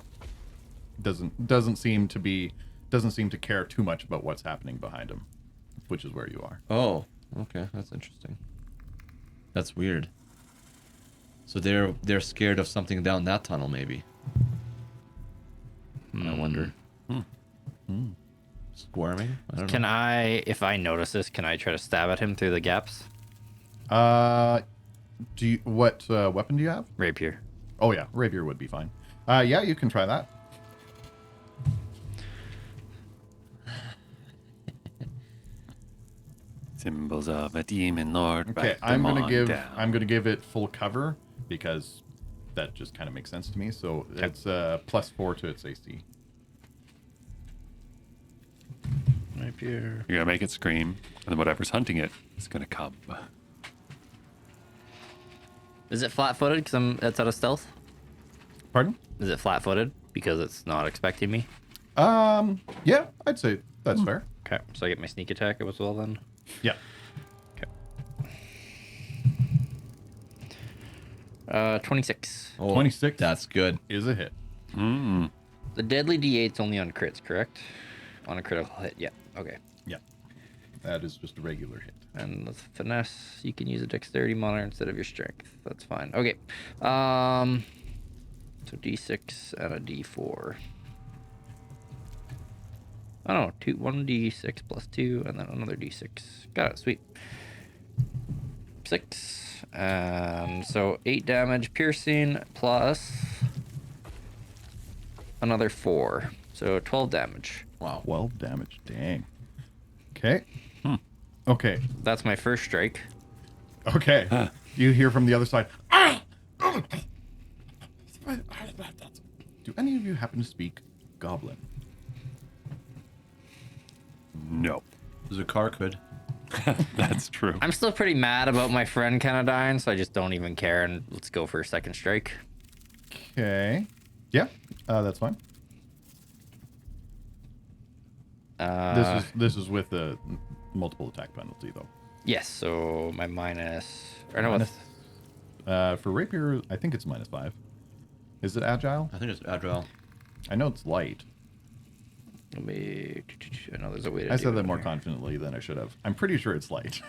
Doesn't seem to care too much about what's happening behind him, which is where you are. Oh, okay, that's interesting. That's weird. So they're scared of something down that tunnel, maybe. I wonder. Squirming? I don't know. Can I, if I notice this, can I try to stab at him through the gaps? What weapon do you have? Rapier. Oh yeah, rapier would be fine. Yeah, you can try that. Symbols of a demon lord. Okay, write I'm them gonna on give down. it full cover because that just kind of makes sense to me. So it's +4 to its AC. Rapier. You're gonna make it scream, and then whatever's hunting it is gonna come. Is it flat-footed because it's out of stealth? Pardon? Is it flat-footed because it's not expecting me? Yeah, I'd say that's fair. Okay, so I get my sneak attack as well then. Yeah. Okay. 26. Oh, 26. That's good. Is a hit. The deadly D8's only on crits, correct? On a critical hit, yeah. Okay. Yeah. That is just a regular hit. And with finesse, you can use a dexterity monitor instead of your strength. That's fine. Okay. So D6 and a D4. Oh no, 1d6 plus 2, and then another d6. Got it, sweet. 6, and so 8 damage piercing plus another 4. So 12 damage. Wow. 12 damage. Dang. Okay. Okay. That's my first strike. Okay. You hear from the other side. Ah! Do any of you happen to speak Goblin? No, There's a car could. that's true. I'm still pretty mad about my friend kind of dying, so I just don't even care, and let's go for a second strike. Okay. Yeah, that's fine. Uh, This is with the multiple attack penalty though. Yes. So my minus. Or no, Minus- for rapier, I think it's -5. Is it agile? I think it's agile. I know it's light. Let me. I know there's a way to. I do said it that more here. confidently than I should have. I'm pretty sure it's light.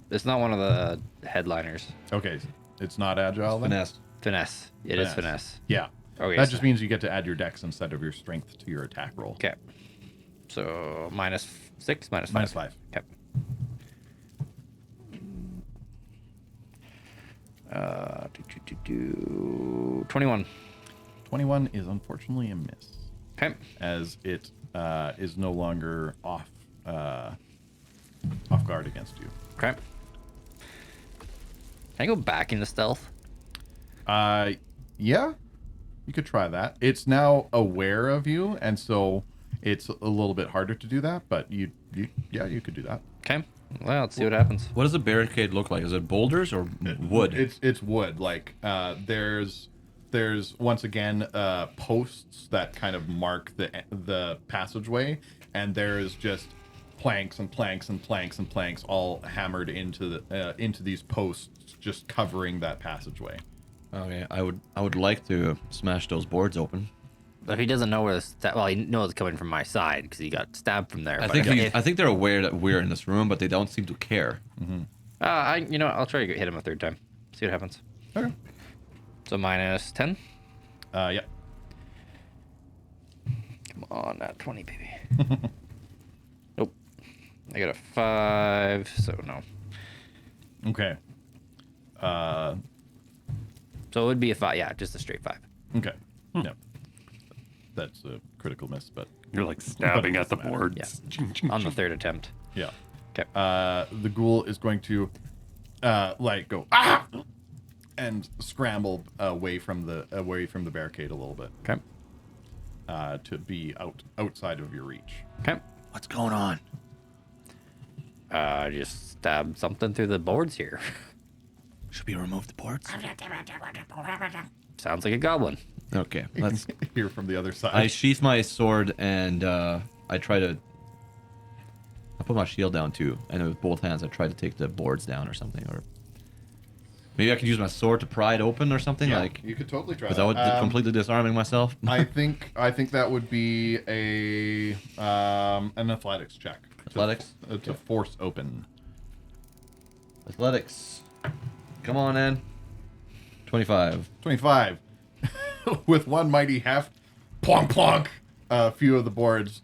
It's not one of the headliners. Okay, it's not agile then? Finesse. Finesse. It is finesse. Yeah. Okay. That just means you get to add your dex instead of your strength to your attack roll. Okay. So -6, -5. -5. Okay. 21. 21 is unfortunately a miss, Okay. as it is no longer off guard against you. Okay. Can I go back into stealth? Yeah, you could try that. It's now aware of you, and so it's a little bit harder to do that. But you could do that. Okay. Well, let's see what happens. What does the barricade look like? Is it boulders or wood? It's wood. Like there's once again posts that kind of mark the passageway, and there's just planks and planks and planks and planks all hammered into these posts, just covering that passageway. Okay, I would like to smash those boards open. But if he doesn't know where well, he knows it's coming from my side because he got stabbed from there. I but think if- I think they're aware that we're in this room, but they don't seem to care. you know what, I'll try to hit him a third time. See what happens. Okay. So -10. Yeah. Come on, not 20, baby. Nope. I got a 5, so no. Okay. So it would be a 5. Yeah, just a straight 5. Okay. No. That's a critical miss, but You're like stabbing at the doesn't matter. boards. On the third attempt. yeah. Okay. The ghoul is going to go and scramble away from the barricade a little bit Okay. to be outside of your reach. Okay. What's going on? Just stab something through the boards here. Should we remove the boards? Sounds like a goblin. Okay, let's. Here from the other side. I sheath my sword and I try to. I put my shield down too, and with both hands I try to take the boards down or something, or maybe I could use my sword to pry it open or something, Yeah, like you could totally try without that. completely disarming myself. I think that would be an athletics check. Athletics? To force open. Athletics. Come on, in. 25. 25. With one mighty heft, plonk plonk, a few of the boards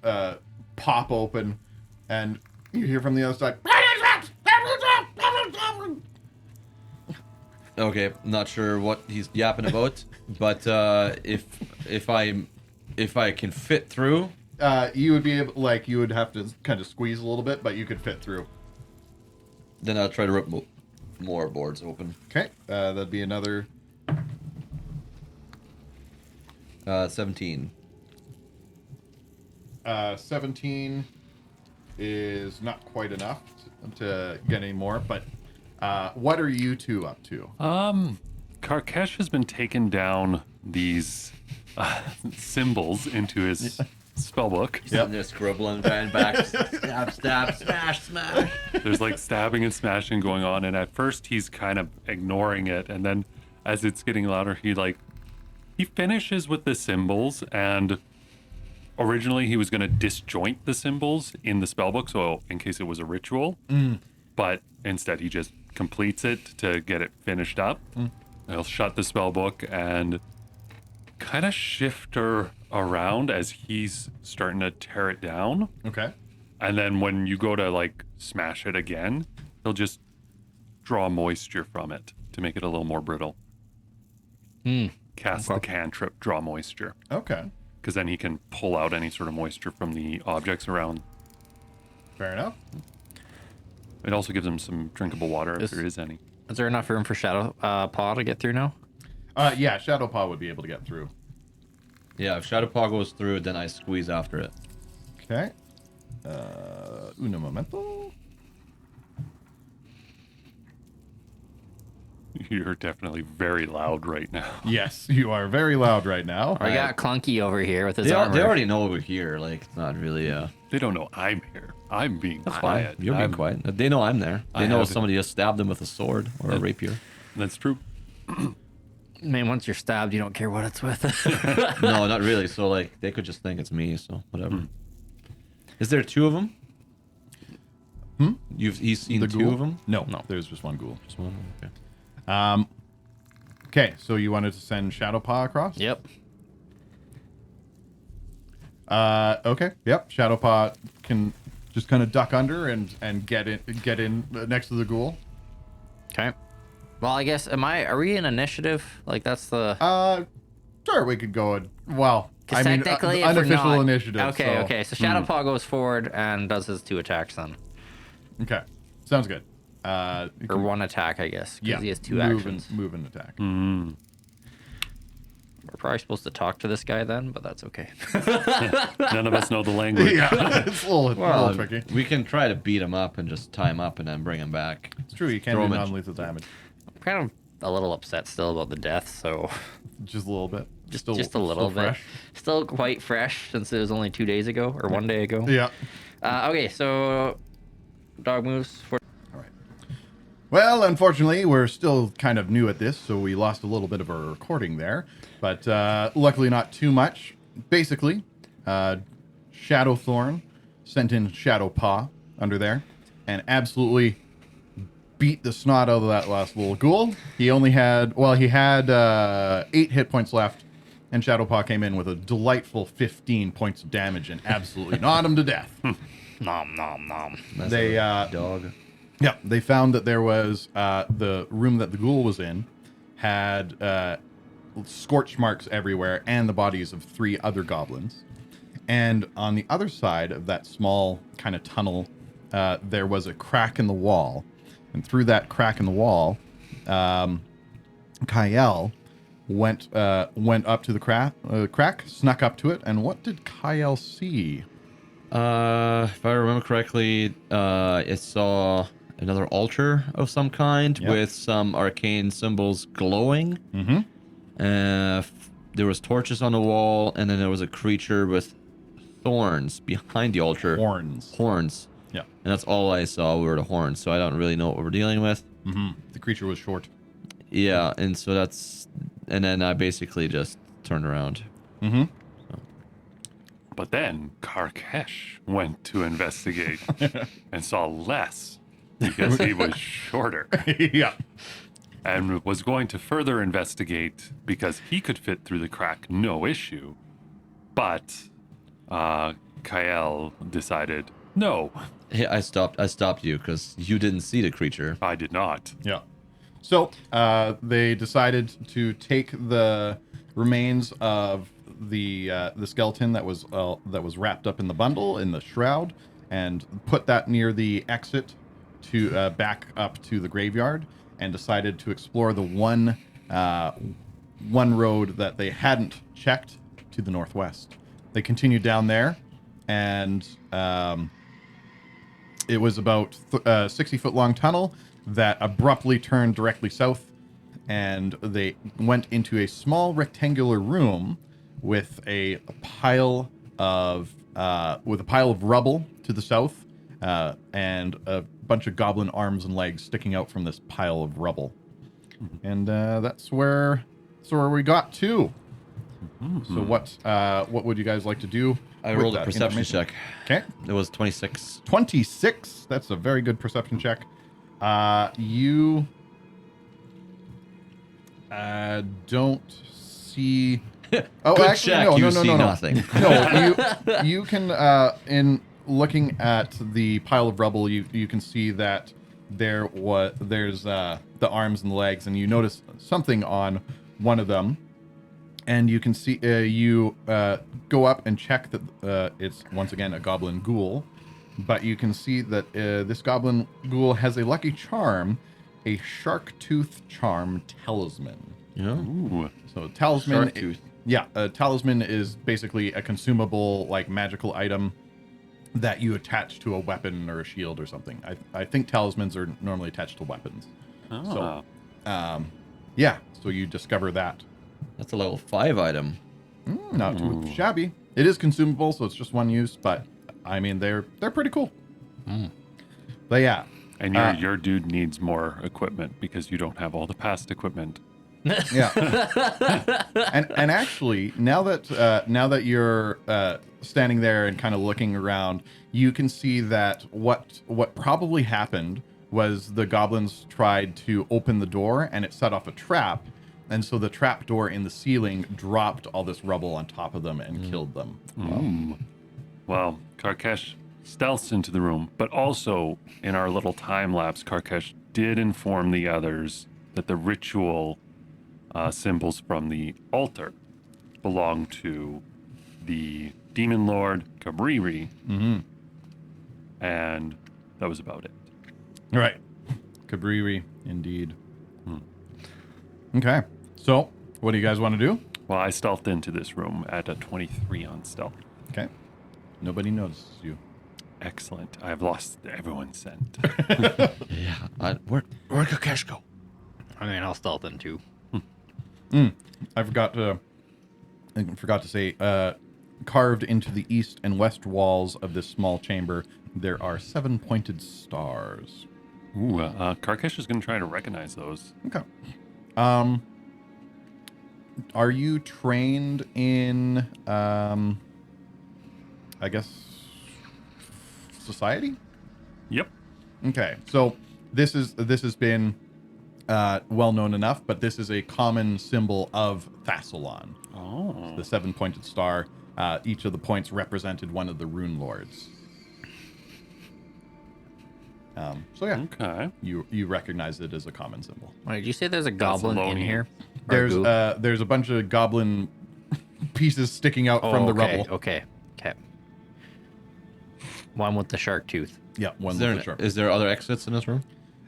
pop open, and you hear from the other side. Okay, not sure what he's yapping about, but if I can fit through, You would be able, you would have to kind of squeeze a little bit, but you could fit through. then I'll try to rip more boards open. Okay, that'd be another. 17. 17 is not quite enough to get any more, but what are you two up to? Karkesh has been taking down these symbols into his spellbook. Yep. And they're scribbling behind back. Stab, stab, smash, smash. There's like stabbing and smashing going on, and at first he's kind of ignoring it, and then as it's getting louder, he finishes with the symbols, and originally he was going to disjoint the symbols in the spellbook, so in case it was a ritual, but instead he just completes it to get it finished up. He'll shut the spellbook and kind of shift her around as he's starting to tear it down. Okay. And then when you go to smash it again, he'll just draw moisture from it to make it a little more brittle. Cast the cantrip, draw moisture, Okay. because then he can pull out any sort of moisture from the objects around. Fair enough. It also gives him some drinkable water if there is any. Is there enough room for Shadow Paw to get through now? Yeah, Shadowpaw would be able to get through. Yeah, if Shadowpaw goes through, then I squeeze after it. Okay. Uno momento. You're definitely very loud right now. Yes, you are very loud right now. I got Clunky over here with his They armor. already know we're here. Like, it's not really They don't know I'm here. I'm being That's quiet. fine. You're being quiet. They know I'm there. They I know have- somebody just stabbed them with a sword or a rapier. That's true. I mean, once you're stabbed, you don't care what it's with. No, not really. So like they could just think it's me. So whatever. Is there two of them? He's seen The two ghoul? of them? No, there's just one ghoul. Just one. Okay. Okay, so you wanted to send Shadowpaw across? Yep. Okay. Yep. Shadowpaw can just kind of duck under and get in next to the ghoul. Okay. Well, I guess are we in initiative? Like that's the. Sure, we could go. Well, 'Cause I mean, technically, if we're unofficial not- initiative. Okay, so- okay. So Shadowpaw goes forward and does his 2 attacks then, Okay. Sounds good. You or can- 1 attack, I guess. Because he has 2 move actions. move and attack. We're probably supposed to talk to this guy then, but that's okay. None of us know the language. Yeah, it's a little tricky. We can try to beat him up and just tie him up and then bring him back. It's true. You can Throw do him in. non-lethal damage. I'm kind of a little upset still about the death, so Just a little bit. just Still- a little still bit. fresh. Still quite fresh since it was only 2 days ago or 1 day ago. Yeah. Okay, so dog moves for. All right. Well, unfortunately, we're still kind of new at this, so we lost a little bit of our recording there, but luckily not too much. Basically, Shadowthorn sent in Shadowpaw under there and absolutely beat the snot out of that last little ghoul. He had 8 hit points left, and Shadowpaw came in with a delightful 15 points of damage and absolutely gnawed him to death. Nom nom nom. That's They, a dog. Yeah, they found that there was the room that the ghoul was in had scorch marks everywhere and the bodies of 3 other goblins. And on the other side of that small kind of tunnel, there was a crack in the wall. And through that crack in the wall, Kyle went up to the crack, snuck up to it, and what did Kyle see? If I remember correctly, it saw another altar of some kind Yep. with some arcane symbols glowing. Mm-hmm. There was torches on the wall, and then there was a creature with thorns behind the altar. Horns. Yeah. And that's all I saw were the horns, so I don't really know what we're dealing with. Mm-hmm. The creature was short. Yeah, and so and then I basically just turned around. Mm-hmm. But then Karkesh went to investigate and saw less because he was shorter, Yeah. and was going to further investigate because he could fit through the crack, no issue. But Kyle decided, no, Hey, I stopped you because you didn't see the creature. I did not. Yeah. So they decided to take the remains of the skeleton that was wrapped up in the bundle in the shroud and put that near the exit to back up to the graveyard, and decided to explore the one road that they hadn't checked to the northwest. They continued down there, and it was about 60-foot long tunnel that abruptly turned directly south, and they went into a small rectangular room with a pile of rubble to the south, and a bunch of goblin arms and legs sticking out from this pile of rubble. And that's where we got to. So what would you guys like to do? I with rolled a that perception information? check. Okay. It was 26. 26. That's a very good perception check. You don't see. Oh, Good actually, check, no, you no, see no, no, nothing. no. You can in looking at the pile of rubble, you can see that there's the arms and the legs, and you notice something on one of them. And you can see you go up and check that it's once again a goblin ghoul, but you can see that this goblin ghoul has a lucky charm, a shark tooth charm talisman. Yeah. Ooh. So talisman, Shark tooth. yeah, a talisman is basically a consumable like magical item that you attach to a weapon or a shield or something. I think talismans are normally attached to weapons. Ah. So, yeah, so you discover that. That's a level 5 item. Not too shabby. It is consumable, so it's just one use, but I mean, they're pretty cool. But yeah, And your dude needs more equipment because you don't have all the past equipment. yeah. and actually, now that you're standing there and kind of looking around, you can see that what probably happened was the goblins tried to open the door and it set off a trap, and so the trap door in the ceiling dropped all this rubble on top of them and killed them. Well, Karkesh stealths into the room, but also in our little time lapse, Karkesh did inform the others that the ritual symbols from the altar belong to the demon lord Kabriri, and that was about it. Right. Kabriri, indeed. Okay. So, what do you guys want to do? Well, I stealthed into this room at a 23 on stealth. Okay. Nobody notices you. Excellent. I've lost everyone's scent. Yeah. Where'd Kakesh go? I mean, I'll stealth in too. I forgot to say, carved into the east and west walls of this small chamber, there are 7 pointed stars. Ooh, Karkesh is going to try to recognize those. Okay. Are you trained in, I guess, society? Yep. Okay. So this has been well known enough, but this is a common symbol of Thassalon. Oh. The 7 pointed star. Each of the points represented one of the rune lords. So yeah, Okay. you recognize it as a common symbol. Wait, did you say there's a goblin in Thessalonian. here? Or goop? There's a bunch of goblin pieces sticking out from the okay, rubble. Okay. One with the shark tooth. Yeah, one Is with there, the sharp. is there other exits in this room?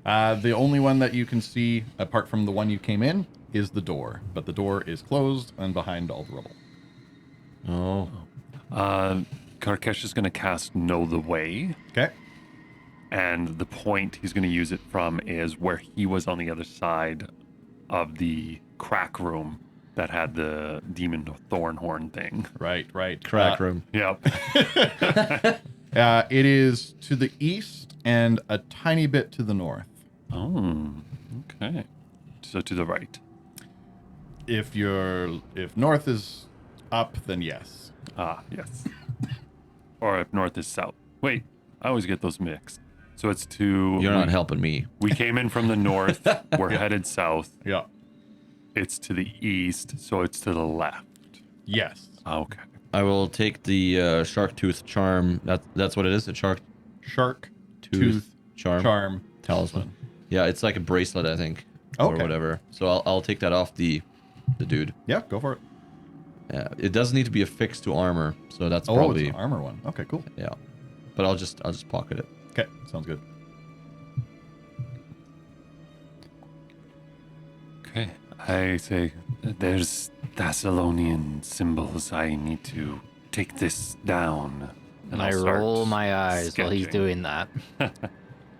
The only one that you can see, apart from the one you came in, is the door. But the door is closed and behind all the rubble. Oh. Karkesh is going to cast Know the Way, Okay. and the point he's going to use it from is where he was on the other side of the crack room that had the demon thornhorn thing. Right. Crack room. Yep. It is to the east and a tiny bit to the north. Oh, okay. So to the right. If north is up, then yes. Ah, yes. Or if north is south. Wait, I always get those mixed. So it's to... You're not helping me. We came in from the north. We're headed south. Yeah. It's to the east, so it's to the left. Yes. Okay. I will take the shark tooth charm. That's what it is. A shark Shark tooth charm. talisman. Yeah, it's like a bracelet, I think, or Okay. whatever. So I'll take that off the dude. Yeah, go for it. Yeah, it doesn't need to be affixed to armor, so that's Oh, probably it's an armor one. Okay, cool. yeah. But I'll just pocket it. Okay, sounds good. Okay. I say, there's Thessalonian symbols. I need to take this down. And I I'll start roll my eyes while he's sketching. doing that.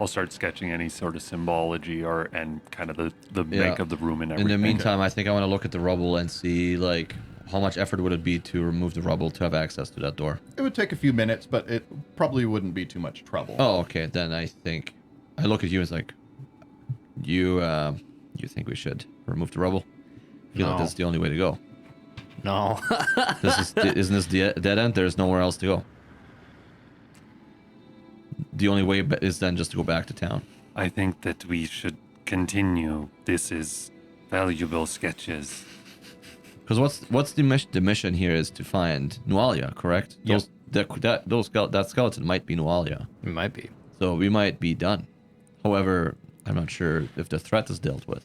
I'll start sketching any sort of symbology and kind of the Yeah. make of the room and In everything. the meantime, I think I want to look at the rubble and see like how much effort would it be to remove the rubble to have access to that door. It would take a few minutes, but it probably wouldn't be too much trouble. Oh, okay. Then I think I look at you and it's like, you think we should remove the rubble? I feel like No. this is the only way to go. No. Isn't this the dead end? There's nowhere else to go. The only way is then just to go back to town. I think that we should continue. This is valuable sketches. Because what's the mission? The mission here is to find Nualia, correct? Yep. That skeleton might be Nualia, It might be. so we might be done. However, I'm not sure if the threat is dealt with.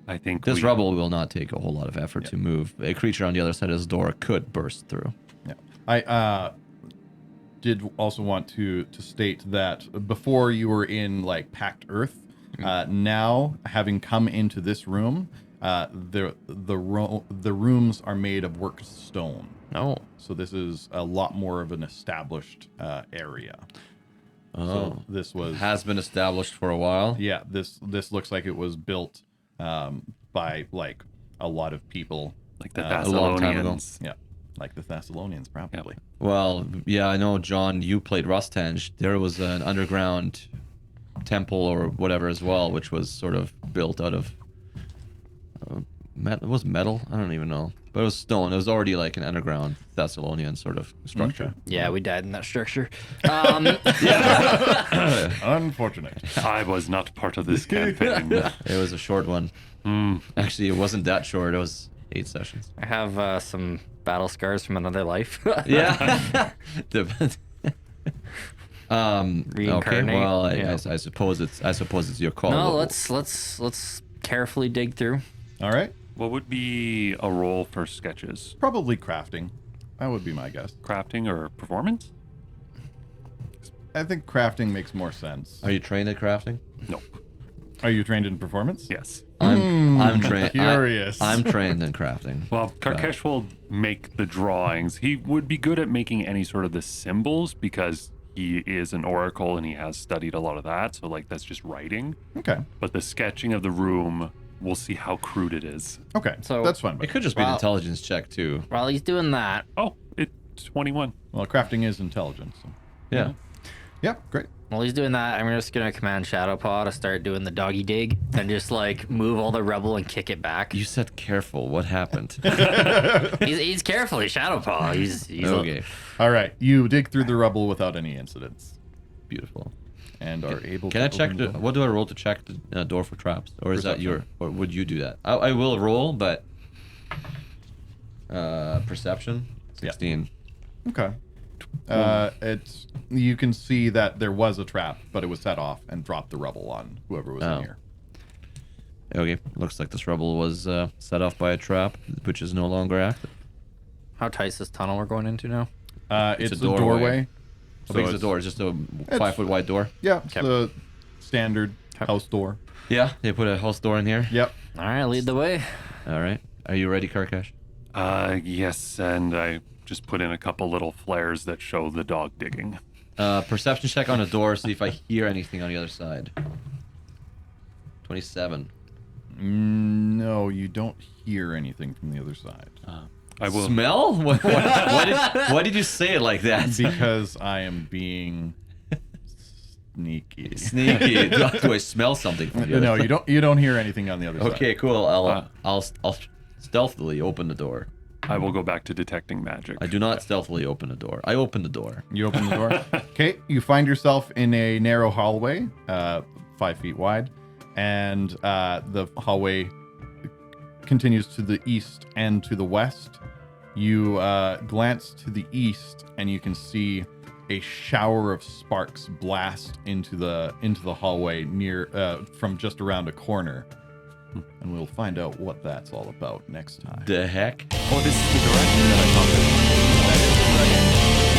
I think This rubble will not take a whole lot of effort to move. A creature on the other side of this door could burst through. Yeah. I did also want to state that before you were in like packed earth, now having come into this room, the rooms are made of worked stone. No. So this is a lot more of an established area. Oh, So this was has been established for a while. yeah. This looks like it was built by like a lot of people. like the a long time ago. Thessalonians. Yeah. Like the Thessalonians, probably. Well, yeah, I know, John, you played Rustange. There was an underground temple or whatever as well, which was sort of built out of it was metal. I don't even know, but it was stone. It was already like an underground Thessalonian sort of structure. Yeah, we died in that structure. Unfortunate. I was not part of this campaign. It was a short one. Actually, it wasn't that short. It was 8 sessions. I have some battle scars from another life. Yeah. Okay. Reincarnate. Well, Yeah. I suppose it's your call. No, let's carefully dig through. All right. What would be a role for sketches? Probably crafting. That would be my guess. Crafting or performance? I think crafting makes more sense. Are you trained at crafting? No. Are you trained in performance? Yes. I'm trained. Curious. I'm trained in crafting. Well, Karkesh will make the drawings. He would be good at making any sort of the symbols because he is an oracle and he has studied a lot of that. So like that's just writing. Okay. But the sketching of the room, we'll see how crude it is. Okay. So- that's fine. It But, could just be an Wow. intelligence check too. While he's doing that, Oh, it's 21. well, crafting is intelligence. So. Yeah. Yeah. Great. I'm just gonna command Shadowpaw to start doing the doggy dig and just like move all the rubble and kick it back. You said careful. What happened? He's careful. He's Shadowpaw. He's Okay. All right. You dig through the rubble without any incidents Beautiful. and are able. Can to I check open the? door. What do I roll to check the door for traps? Or is that Perception. your? Or would you do that? I will roll, but perception. Yeah. 16. Okay. It's you can see that there was a trap, but it was set off and dropped the rubble on whoever was Oh. in here. Okay. Looks like this rubble was set off by a trap, which is no longer active. How tight's this tunnel we're going into now? It's a a doorway. doorway. How big is the it's- door? It's just a 5 foot wide door. Yeah, it's Okay. the standard house door. Yeah. They put a house door in here. Yep. All right, lead the way. All right. Are you ready, Karkash? Yes, and I just put in a couple little flares that show the dog digging. Perception check on the door. See if I hear anything on the other side. 27. No, you don't hear anything from the other side. I will. Smell? Why did you say it like that? Because I am being sneaky. Sneaky. Do I smell something from the other No, side? you don't hear anything on the other side. Okay, cool. I'll stealthily open the door. I will go back to detecting magic. I do not stealthily open the door. I open the door. You open the door. Okay, you find yourself in a narrow hallway, 5 feet wide, and the hallway continues to the east and to the west. You glance to the east, and you can see a shower of sparks blast into the hallway near from just around a corner. And we'll find out what that's all about next time. The heck? Oh, this is the direction that I talked about.